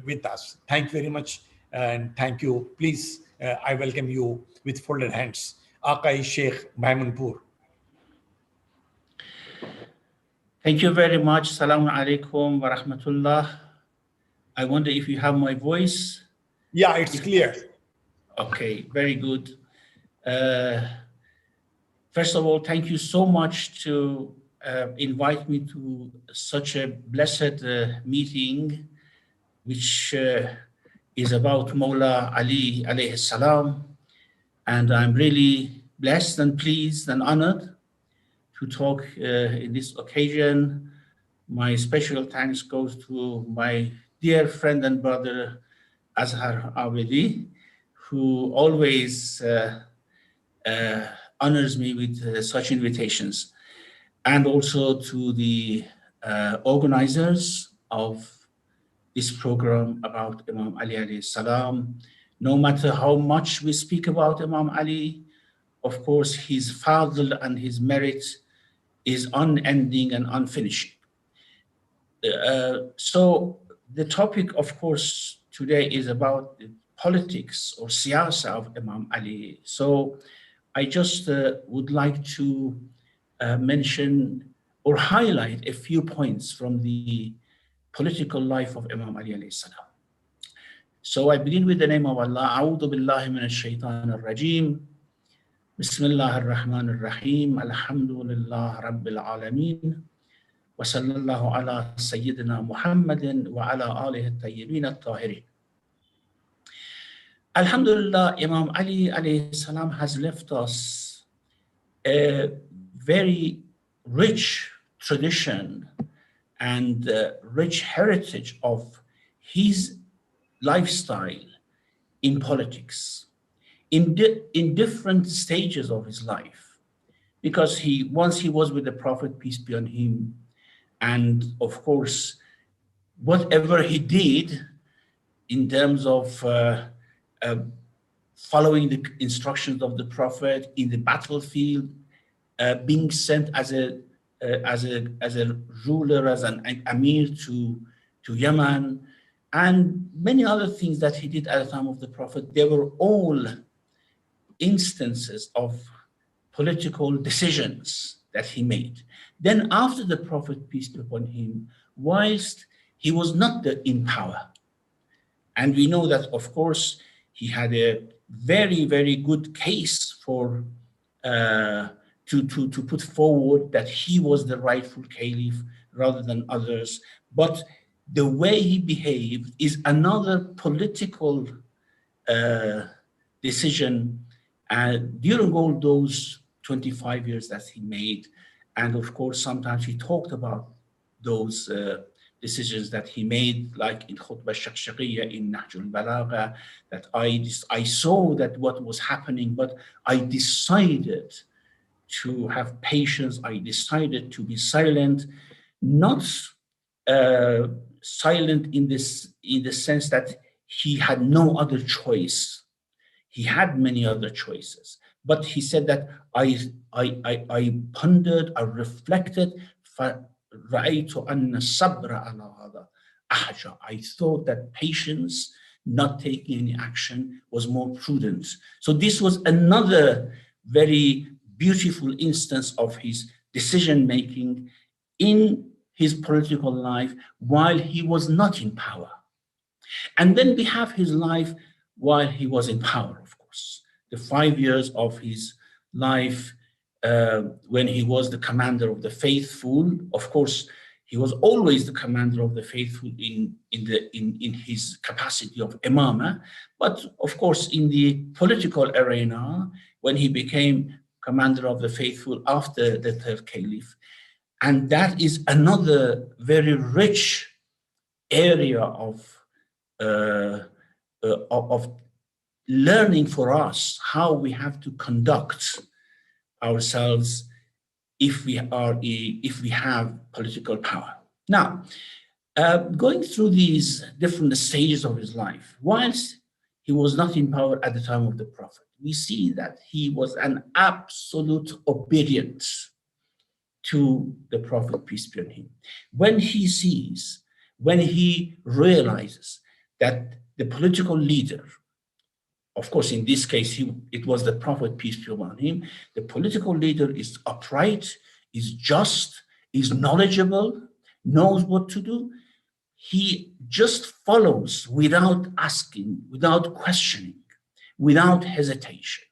[SPEAKER 5] with us. Thank you very much, and thank you. Please, I welcome you with folded hands. Aqai Sheikh Bahmanpur.
[SPEAKER 10] Thank you very much. Assalamu alaikum wa rahmatullah. I wonder if you have my voice.
[SPEAKER 5] Yeah, it's clear.
[SPEAKER 10] Okay, very good. First of all, thank you so much to invite me to such a blessed meeting, which is about Mawla Ali alayhi salam. And I'm really blessed and pleased and honored to talk in this occasion. My special thanks goes to my dear friend and brother, Azhar Abedi, who always honors me with such invitations. And also to the organizers of this program about Imam Ali alayhi salam. No matter how much we speak about Imam Ali, of course, his fadl and his merit is unending and unfinishing. So the topic, of course, today is about the politics or siyasa of Imam Ali. So I just would like to mention or highlight a few points from the political life of Imam Ali alayhi salam. So I begin with the name of Allah. A'udhu billahi minash shaitan ar-rajim. Bismillah ar-Rahman ar-Rahim. Alhamdulillah Rabbil Alameen. Wa sallallahu ala Sayyidina Muhammadin wa ala alihi at-tayyibin at-tahirin. Alhamdulillah, Imam Ali alayhi salam has left us a very rich tradition and rich heritage of his lifestyle in politics, in different stages of his life, because once he was with the Prophet, peace be on him, and of course, whatever he did in terms of following the instructions of the Prophet in the battlefield, being sent as a ruler, as an emir to Yemen, and many other things that he did at the time of the Prophet, they were all instances of political decisions that he made. Then after the Prophet, peace be upon him, whilst he was not in power, and we know that, of course, he had a very, very good case for to put forward that he was the rightful caliph rather than others. But the way he behaved is another political decision during all those 25 years that he made. And of course, sometimes he talked about those decisions that he made, like in Khutbah Shaqshaqiyya in Nahjul Balagha, that I saw that what was happening, but I decided to have patience. I decided to be silent, not silent in the sense that he had no other choice. He had many other choices, but he said that I pondered, I reflected. I thought that patience, not taking any action, was more prudent. So this was another very beautiful instance of his decision making in his political life while he was not in power. And then we have his life while he was in power, of course. The 5 years of his life when he was the commander of the faithful. Of course, he was always the commander of the faithful in his capacity of imamah. But of course, in the political arena, when he became commander of the faithful after the third caliph, and that is another very rich area of learning for us how we have to conduct ourselves if we have political power. Now, going through these different stages of his life, whilst he was not in power at the time of the Prophet, we see that he was an absolute obedient to the Prophet, peace be on him. When he realizes that the political leader, of course, in this case, it was the Prophet, peace be upon him, the political leader is upright, is just, is knowledgeable, knows what to do, he just follows without asking, without questioning, without hesitation.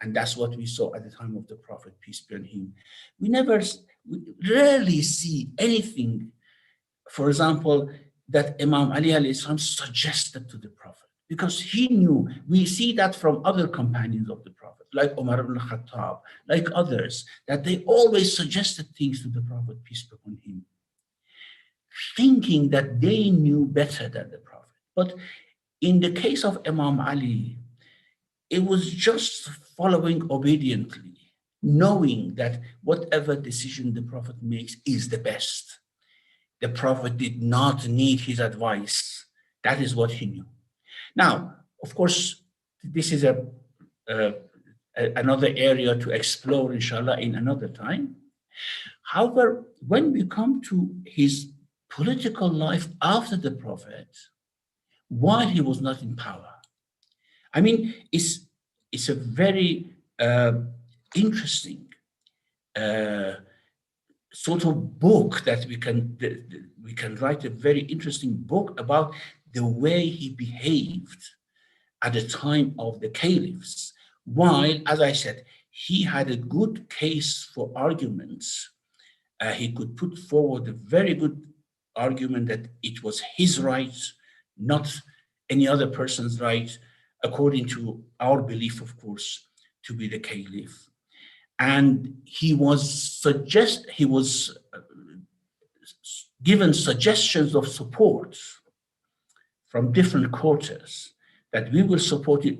[SPEAKER 10] And that's what we saw at the time of the Prophet, peace be on him. We rarely see anything, for example, that Imam Ali alayhi salam suggested to the Prophet, because he knew. We see that from other companions of the Prophet, like Umar ibn Khattab, like others, that they always suggested things to the Prophet, peace be upon him, thinking that they knew better than the Prophet. But in the case of Imam Ali, it was just following obediently, knowing that whatever decision the Prophet makes is the best. the Prophet did not need his advice. That is what he knew. Now, of course, this is another area to explore, inshallah, in another time. However, when we come to his political life after the Prophet, while he was not in power, I mean, it's a very interesting sort of book that we can write a very interesting book about the way he behaved at the time of the caliphs, while, as I said, he had a good case for arguments. He could put forward a very good argument that it was his right, not any other person's right, according to our belief, of course, to be the caliph. And he was given suggestions of support from different quarters that we will support it.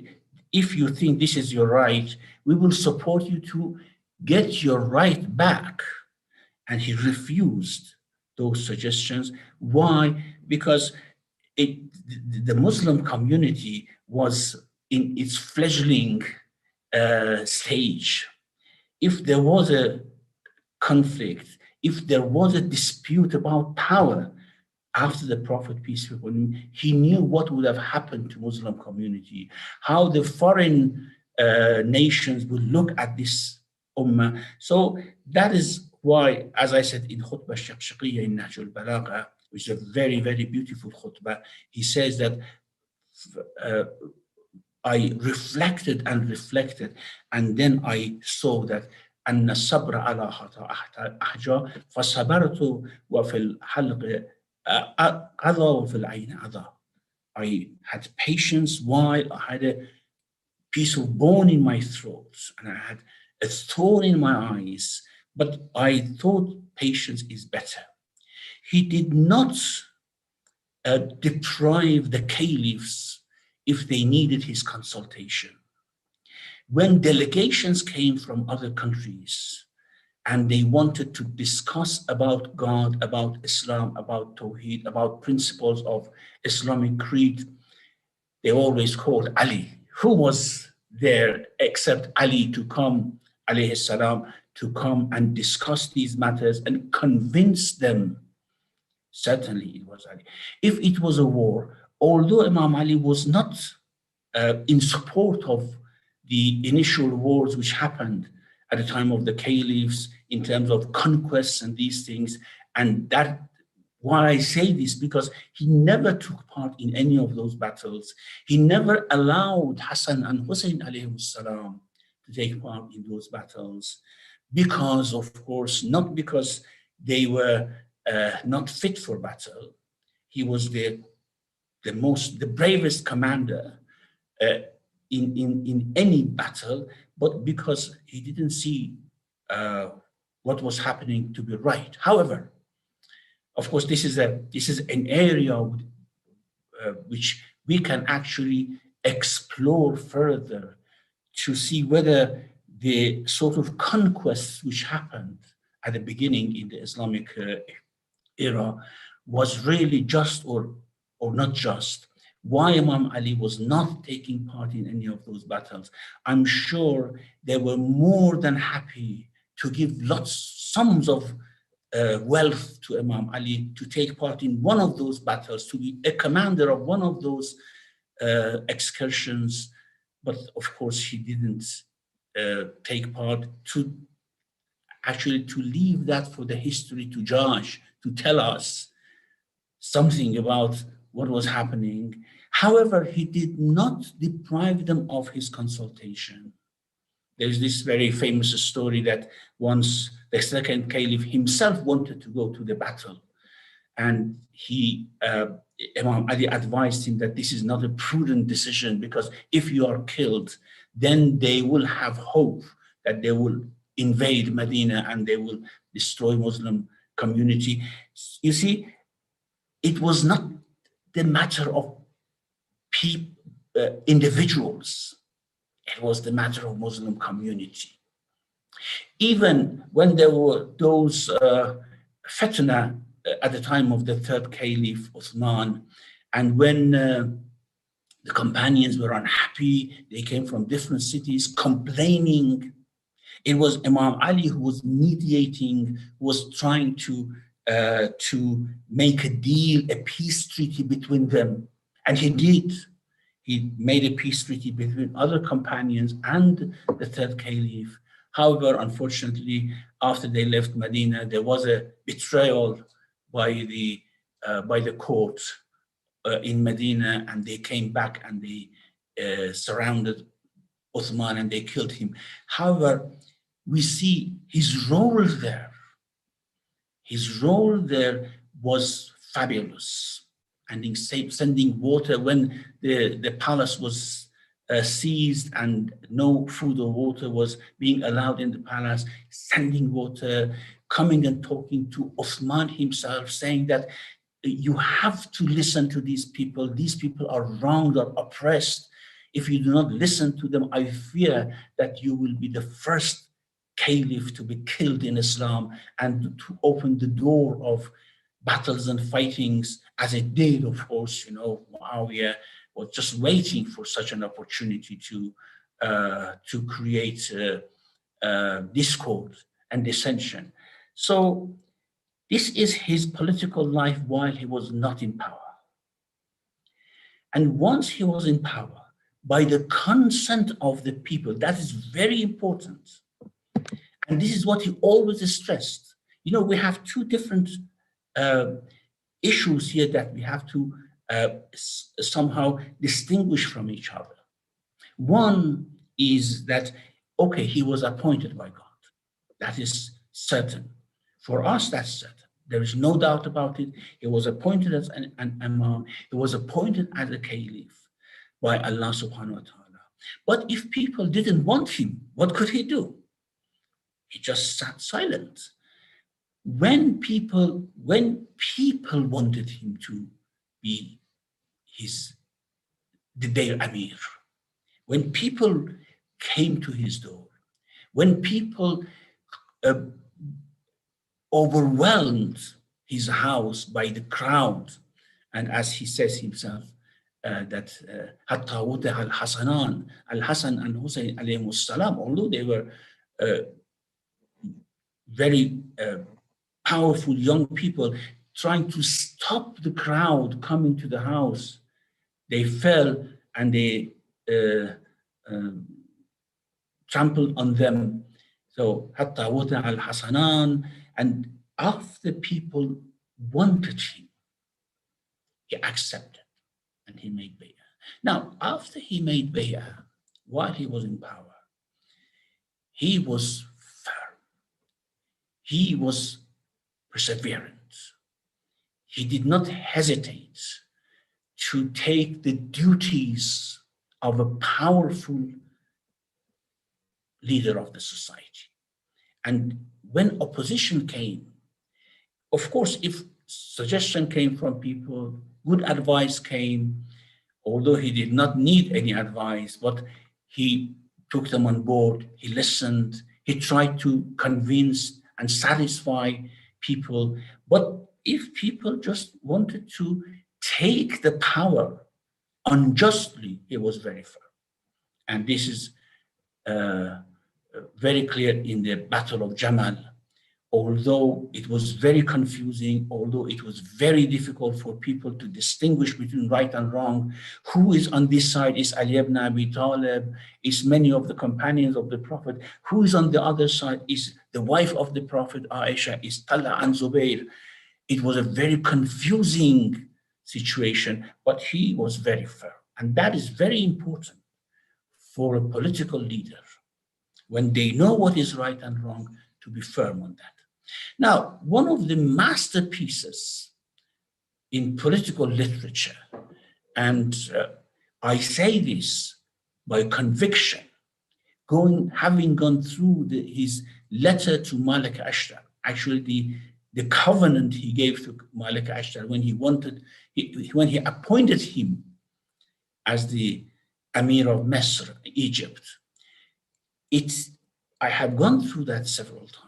[SPEAKER 10] If you think this is your right, we will support you to get your right back. And he refused those suggestions. Why? Because the Muslim community was in its fledgling stage. If there was a conflict, if there was a dispute about power after the Prophet, peace be upon him, he knew what would have happened to Muslim community, how the foreign nations would look at this ummah. So that is why, as I said in Khutbah Shaqshaqiyya in Nahjul Balagha, which is a very, very beautiful khutbah, he says that I reflected and reflected, and then I saw that أن الصبر على خطأ أحجار فصبرت وفي الحلق قضى وفي العين عضى. I had patience while I had a piece of bone in my throat and I had a thorn in my eyes, but I thought patience is better. He did not deprive the caliphs if they needed his consultation. When delegations came from other countries and they wanted to discuss about God, about Islam, about Tawheed, about principles of Islamic creed, they always called Ali. Who was there except Ali to come, alayhi salam, to come and discuss these matters and convince them? Certainly it was Ali. If it was a war, although Imam Ali was not in support of the initial wars which happened at the time of the caliphs in terms of conquests and these things, and that why I say this, because he never took part in any of those battles. He never allowed Hassan and Hussein alayhi salam to take part in those battles, because, of course, not because they were not fit for battle. He was the bravest commander in any battle, but because he didn't see what was happening to be right. However, of course, this is an area which we can actually explore further to see whether the sort of conquests which happened at the beginning in the Islamic era was really just or not just. Why Imam Ali was not taking part in any of those battles. I'm sure they were more than happy to give sums of wealth to Imam Ali to take part in one of those battles, to be a commander of one of those excursions. But of course, he didn't take part, to leave that for the history to judge, to tell us something about what was happening. However, he did not deprive them of his consultation. There's this very famous story that once the second caliph himself wanted to go to the battle, and Imam Ali advised him that this is not a prudent decision, because if you are killed, then they will have hope that they will invade Medina and they will destroy Muslim community. You see, it was not the matter of individuals. It was the matter of Muslim community. Even when there were those fitna at the time of the third Caliph, Uthman. And when the companions were unhappy, they came from different cities complaining. It was Imam Ali who was mediating, who was trying to make a deal, a peace treaty between them. And he did. He made a peace treaty between other companions and the third Caliph. However, unfortunately, after they left Medina, there was a betrayal by the court in Medina, and they came back and they surrounded Uthman and they killed him. However, we see his role there. His role there was fabulous. And in sending water when the palace was seized and no food or water was being allowed in the palace, sending water, coming and talking to Uthman himself, saying that you have to listen to these people. These people are wronged or oppressed. If you do not listen to them, I fear that you will be the first caliph to be killed in Islam and to open the door of battles and fightings, as it did, of course. You know, Muawiyah was just waiting for such an opportunity to create discord and dissension. So this is his political life while he was not in power. And once he was in power, by the consent of the people, that is very important. And this is what he always stressed. You know, we have two different issues here that we have to somehow distinguish from each other. One is that, okay, he was appointed by God. That is certain. For us, that's certain. There is no doubt about it. He was appointed as an Imam. He was appointed as a Caliph by Allah subhanahu wa ta'ala. But if people didn't want him, what could he do? He just sat silent. When people wanted him to be their Amir, when people came to his door, when people overwhelmed his house by the crowd, and as he says himself, that Hatta al-Hasanan, al-Hasan and Hussein alayhimus salam, although they were very powerful young people trying to stop the crowd coming to the house, they fell and they trampled on them. So Hatta al-Hasanan, and after people wanted him, he accepted and he made bay'ah. Now, after he made bay'ah, while he was in power, he was firm. He was perseverant. He did not hesitate to take the duties of a powerful leader of the society. And when opposition came, of course, if suggestion came from people, good advice came, although he did not need any advice, but he took them on board, he listened, he tried to convince and satisfy people. But if people just wanted to take the power unjustly, he was very firm. And this is very clear in the Battle of Jamal. Although it was very confusing, although it was very difficult for people to distinguish between right and wrong, who is on this side? Is Ali ibn Abi Talib? Is many of the companions of the Prophet? Who is on the other side? Is the wife of the Prophet, Aisha? Is Talha and Zubayr? It was a very confusing situation, but he was very firm. And that is very important for a political leader, when they know what is right and wrong, to be firm on that. Now, one of the masterpieces in political literature, and I say this by conviction, having gone through his letter to Malik Ashtar, actually the covenant he gave to Malik Ashtar when he appointed him as the Amir of Misr, Egypt. I have gone through that several times.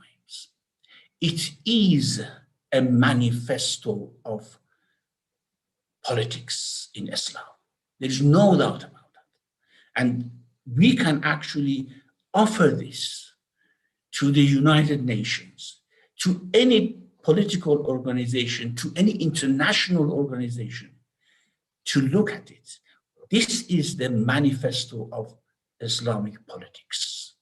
[SPEAKER 10] It is a manifesto of politics in Islam. There is no doubt about that. And we can actually offer this to the United Nations, to any political organization, to any international organization, to look at it. This is the manifesto of Islamic politics.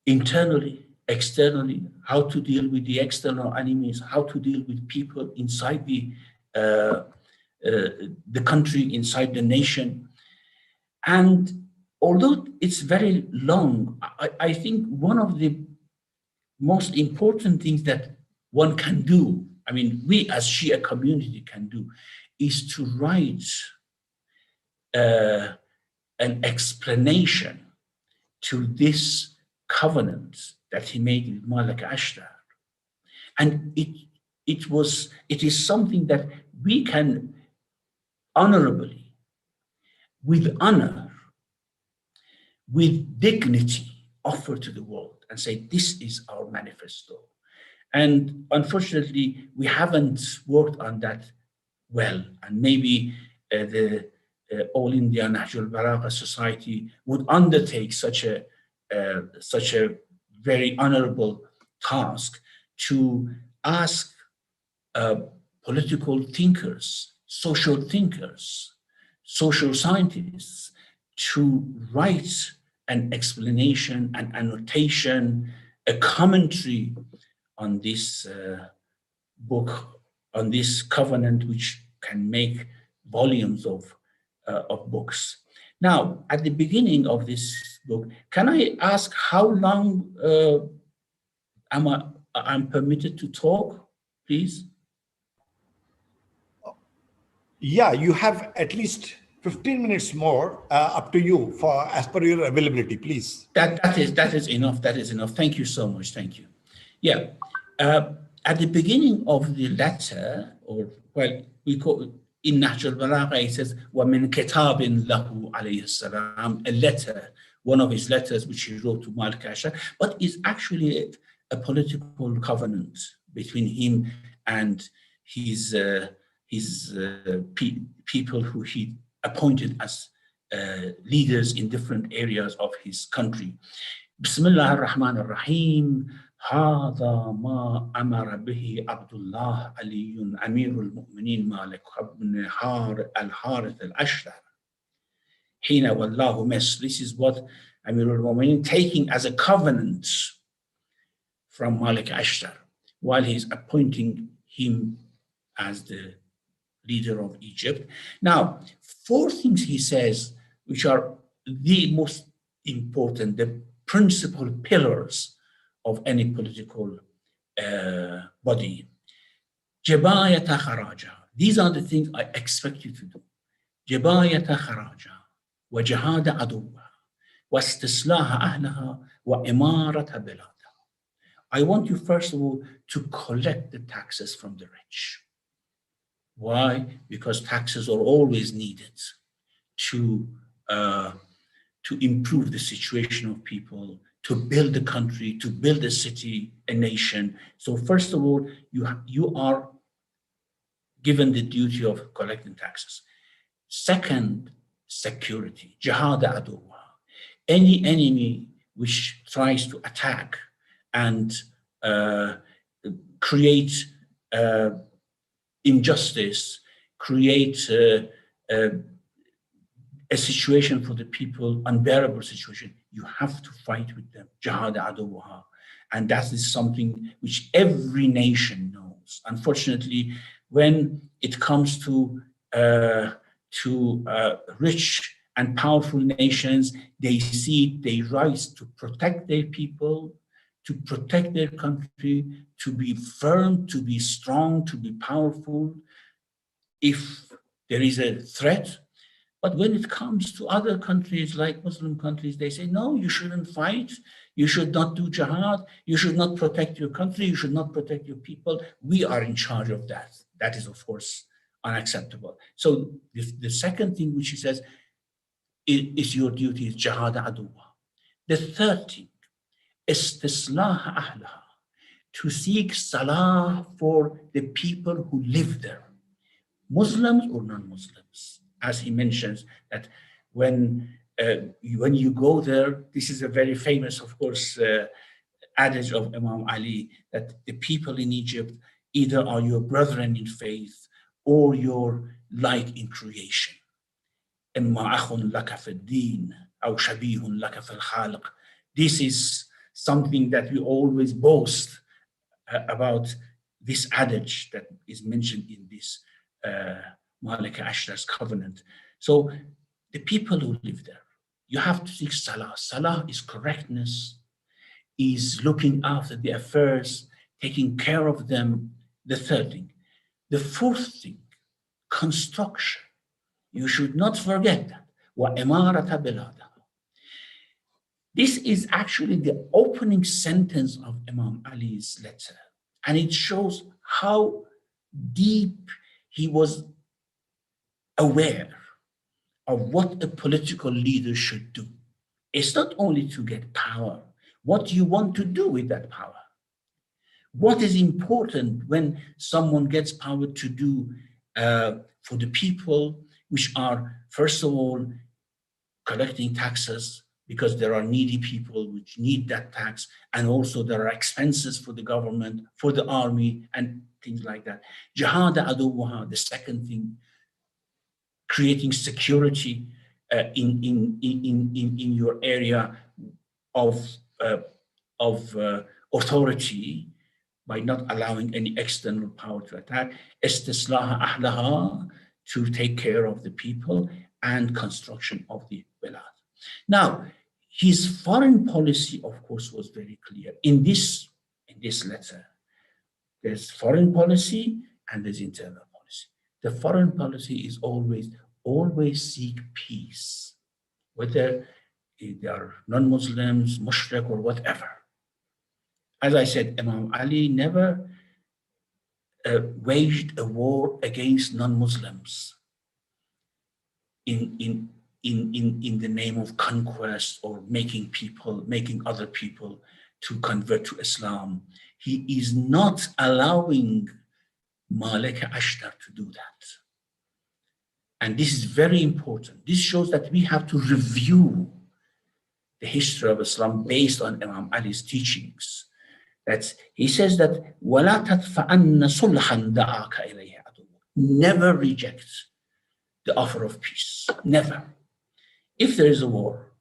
[SPEAKER 10] Internally, externally, how to deal with the external enemies, how to deal with people inside the country, inside the nation. And although it's very long, I think one of the most important things that one can do, I mean, we as Shia community can do, is to write an explanation to this covenant that he made with Malik Ashtar. And it is something that we can honorably, with honor, with dignity, offer to the world and say, this is our manifesto. And unfortunately, we haven't worked on that well. And maybe the All India Nahjul Balagha Society would undertake such a very honorable task to ask political thinkers, social scientists to write an explanation, an annotation, a commentary on this book, on this covenant, which can make volumes of books. Now, at the beginning of this book, can I ask how long I'm permitted to talk, please?
[SPEAKER 5] Yeah, you have at least 15 minutes more, up to you, for as per your availability, please.
[SPEAKER 10] That is enough. That is enough. Thank you so much. Thank you. Yeah. At the beginning of the letter, or well, we call it, in Nahjul Balagha, he says, وَمِنْ كِتَابٍ لَهُ عَلَيْهِ السَّلَامِ, a letter, one of his letters which he wrote to Malik Ashtar, but is actually a political covenant between him and his people who he appointed as leaders in different areas of his country. Bismillah ar-Rahman ar-Rahim. هذا ما أمر به عبد الله علي أمير المؤمنين مالك بن الحارث الأشتر حين والله مصر. This is what Amir al-Mu'minin taking as a covenant from Malik Ashtar while he's appointing him as the leader of Egypt. Now, 4 things he says, which are the most important, the principal pillars of any political body. Jabayata kharaja. These are the things I expect you to do. Jabayata kharaja, wa jihada aduwa, wa istislaha ahlaha, wa imarata bilada. I want you, first of all, to collect the taxes from the rich. Why? Because taxes are always needed to improve the situation of people, to build a country, to build a city, a nation. So first of all, you are given the duty of collecting taxes. Second, security, jihad aduwa. Any enemy which tries to attack and create injustice, create a situation for the people, unbearable situation, you have to fight with them, jihad aduwaha. And that is something which every nation knows. Unfortunately, when it comes to rich and powerful nations, they see they rise to protect their people, to protect their country, to be firm, to be strong, to be powerful if there is a threat. But when it comes to other countries like Muslim countries, they say, no, you shouldn't fight. You should not do jihad. You should not protect your country. You should not protect your people. We are in charge of that. That is, of course, unacceptable. So the second thing which he says is your duty is jihad aduwa. The third thing, istislah ahlaha, to seek salah for the people who live there, Muslims or non-Muslims. As he mentions that when you go there, this is a very famous, of course, adage of Imam Ali, that the people in Egypt either are your brethren in faith or your like in creation. This is something that we always boast about, this adage that is mentioned in this Malika Ashtar's covenant. So the people who live there, you have to seek salah. Salah is correctness, is looking after the affairs, taking care of them. The third thing. The fourth thing, construction. You should not forget that. وَإِمَارَةَ بِلَادَهَا. This is actually the opening sentence of Imam Ali's letter. And it shows how deep he was aware of what a political leader should do. It's not only to get power, what you want to do with that power. What is important when someone gets power to do for the people, which are, first of all, collecting taxes, because there are needy people which need that tax, and also there are expenses for the government, for the army, and things like that. Jihad aduwaha, the second thing, creating security in your area of authority by not allowing any external power to attack. Istislaha ahlaha, to take care of the people, and construction of the bilad. Now, his foreign policy, of course, was very clear. In this letter, there's foreign policy and there's internal policy. The foreign policy is always seek peace, whether they are non-Muslims, mushrik, or whatever. As I said, Imam Ali never waged a war against non-Muslims in the name of conquest or making other people to convert to Islam. He is not allowing Malika Ashtar to do that. And this is very important. This shows that we have to review the history of Islam based on Imam Ali's teachings. He says that وَلَا تَدْفَعَنَّ صُلْحًا دَعَاكَ إِلَيْهِ عَدُوٌّ. Never reject the offer of peace. Never. If there is a war,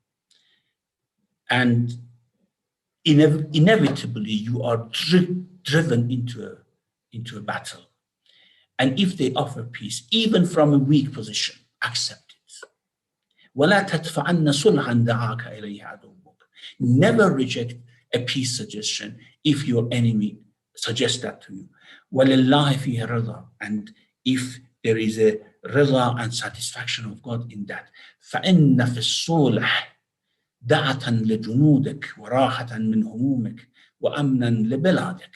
[SPEAKER 10] and inevitably you are driven into a battle, and if they offer peace, even from a weak position, accept it. وَلَا تَدْفَعَنَّ صُلْحًا دَعَاكَ إِلَيْهِ عَدُوٌّ. Never reject a peace suggestion if your enemy suggests that to you. وَلِلَّهِ فِيهِ رِضَى. And if there is a rida and satisfaction of God in that. فَإِنَّ فِي الصُّلْحِ دَعَةً لِجُنُودِكَ وَرَاحَةً مِنْ هُمُومِكَ وَأَمْنًا لِبِلَادِكَ.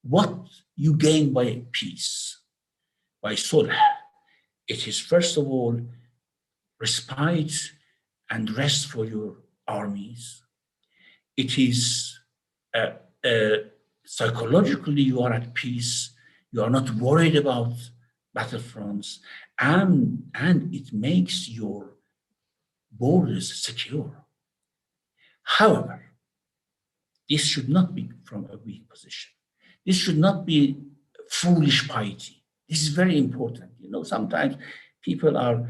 [SPEAKER 10] What you gain by peace, by sulh, it is first of all respite and rest for your armies. It is psychologically you are at peace. You are not worried about battlefronts, and it makes your borders secure. However, this should not be from a weak position. This should not be foolish piety. This is very important. You know, sometimes people are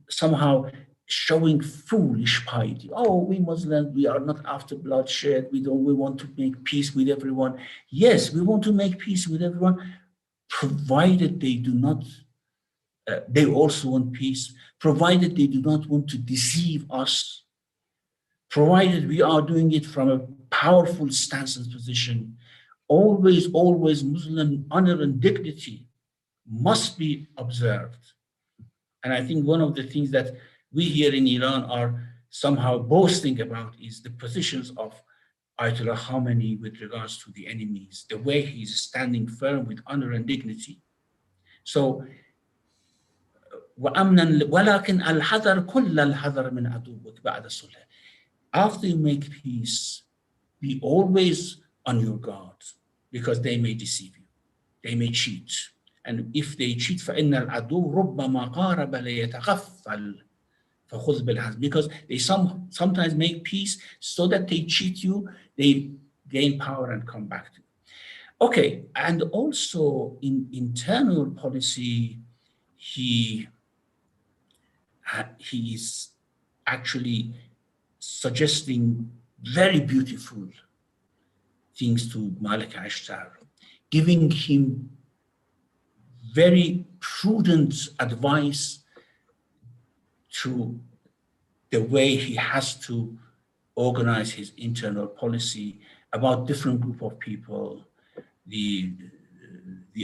[SPEAKER 10] somehow showing foolish piety. Oh, we Muslims, we are not after bloodshed. We want to make peace with everyone. Yes, we want to make peace with everyone, provided they do not, they also want peace, provided they do not want to deceive us, provided we are doing it from a powerful stance and position. Always Muslim honor and dignity must be observed. And I think one of the things that we here in Iran are somehow boasting about is the positions of Ayatollah Khamenei with regards to the enemies, the way he's standing firm with honor and dignity. So, وَلَكِنْ الْحَذَرْ كُلَّ الْحَذَرْ مِنْ عَدُوِّكَ بَعْدَ الصُّلْحِ. After you make peace, be always on your guard, because they may deceive you, they may cheat. And if they cheat, فإن العدو ربما قارب ليتغفل فخذ بالحذر, because they sometimes make peace so that they cheat you, they gain power and come back to you. Okay, and also in internal policy, he is actually suggesting very beautiful things to Malik Ashtar, giving him very prudent advice to the way he has to organize his internal policy about different group of people, the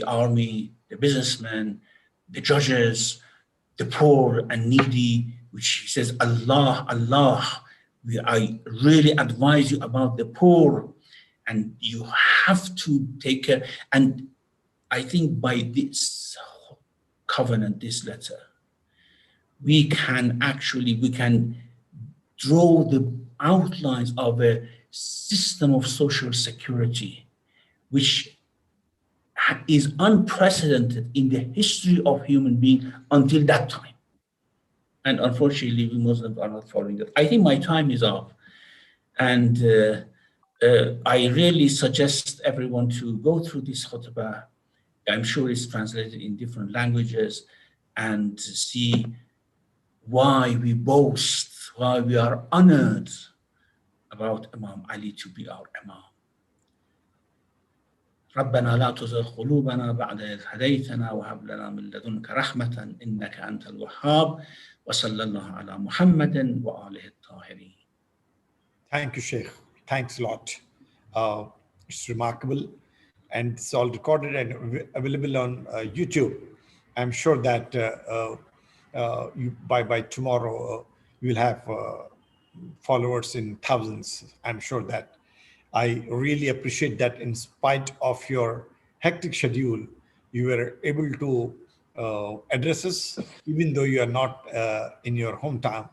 [SPEAKER 10] army, the businessmen, the judges, the poor and needy, which he says, Allah, I really advise you about the poor, and you have to take care. And I think by this covenant, this letter, we can draw the outlines of a system of social security, which is unprecedented in the history of human beings until that time. And unfortunately, we Muslims are not following that. I think my time is up. And I really suggest everyone to go through this khutbah. I'm sure it's translated in different languages, and see why we boast, why we are honored about Imam Ali to be our Imam. ربنا لا تزغ قلوبنا بعد إذ هديتنا وهب لنا من لدنك رحمة إنك أنت الوهاب وصلى الله على محمد وآله الطاهرين.
[SPEAKER 5] Thank you, Sheikh. Thanks a lot. It's remarkable, and it's all recorded and available on YouTube. I'm sure that you, by tomorrow you will have followers in thousands. I'm sure that. I really appreciate that in spite of your hectic schedule, you were able to address us, even though you are not in your hometown.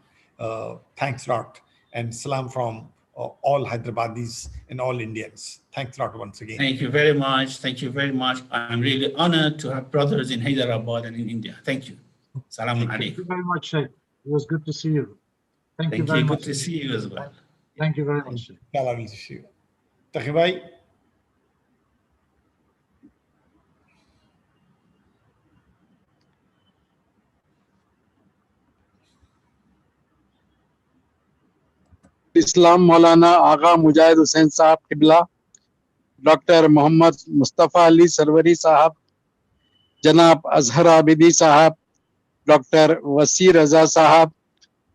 [SPEAKER 5] Thanks a lot. And salam from all Hyderabadis and all Indians. Thanks a lot once again.
[SPEAKER 10] Thank you very much. Thank you very much. I'm really honored to have brothers in Hyderabad and in India. Thank you. Salaam alaikum.
[SPEAKER 7] Thank you very much, Sheikh. It was good to see you. Thank you
[SPEAKER 10] Thank
[SPEAKER 7] very
[SPEAKER 10] you.
[SPEAKER 7] much.
[SPEAKER 10] Good to see you as well.
[SPEAKER 7] Thank you very much.
[SPEAKER 5] Salam alaikum. Taqi bhai.
[SPEAKER 2] इस्लाम मौलाना आगा मुजाहिद हुसैन साहब किबला, doctor Mohammad Mustafa Ali Sarwari साहब, जनाब अजहर आबिदी साहब, doctor वसी रजा साहब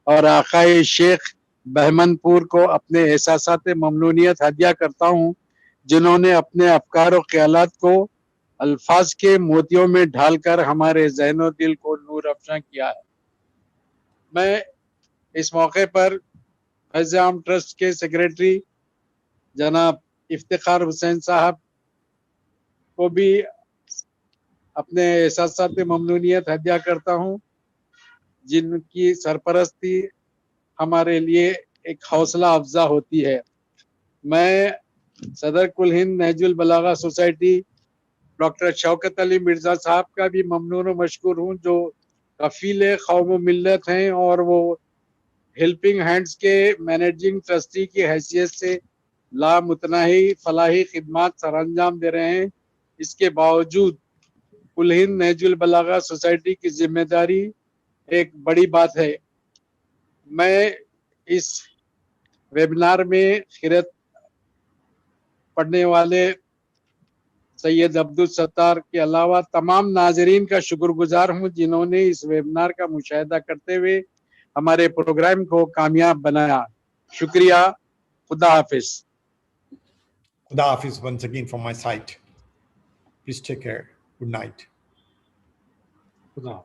[SPEAKER 2] और आकाए शेख बहमनपुर को अपने एहसासात ममनूनियत हदिया करता हूँ, जिन्होंने अपने अफकार और ख्यालात को अल्फाज के मोतियों में ढालकर हमारे ज़हन दिल को नूर अफशा किया है। मैं इस मौके पर फैज़-ए-आम ट्रस्ट के सेक्रेटरी जनाब इफ्तिखार हुसैन साहब को भी अपने एहसासात ममनूनियत हदिया करता हूँ, जिनकी सरपरस्ती हमारे लिए एक हौसला अफजा होती है। मैं सदर कुल हिंद नहजुल बलागा सोसाइटी डॉक्टर शौकत अली मिर्जा साहब का भी ममनून और मशकूर हूँ, जो कफील कौम मिल्लत हैं और वो हेल्पिंग हैंड्स के मैनेजिंग ट्रस्टी की हैसियत से लामुतनाही फलाही खिदमात सरअंजाम दे रहे हैं। इसके बावजूद कुल हिंद नहजुल बलागा सोसाइटी की जिम्मेदारी एक बड़ी बात है। मैं इस वेबिनार में खिरत पढ़ने वाले सैयद अब्दुल सत्तार के अलावा तमाम नाजरीन का शुक्रगुजार हूँ, जिन्होंने इस वेबिनार का मुशाहिदा करते हुए हमारे प्रोग्राम को कामयाब बनाया। शुक्रिया। खुदा हाफिज।
[SPEAKER 5] Khuda Hafiz once again from my side. Please take care. Good night.
[SPEAKER 7] Khuda.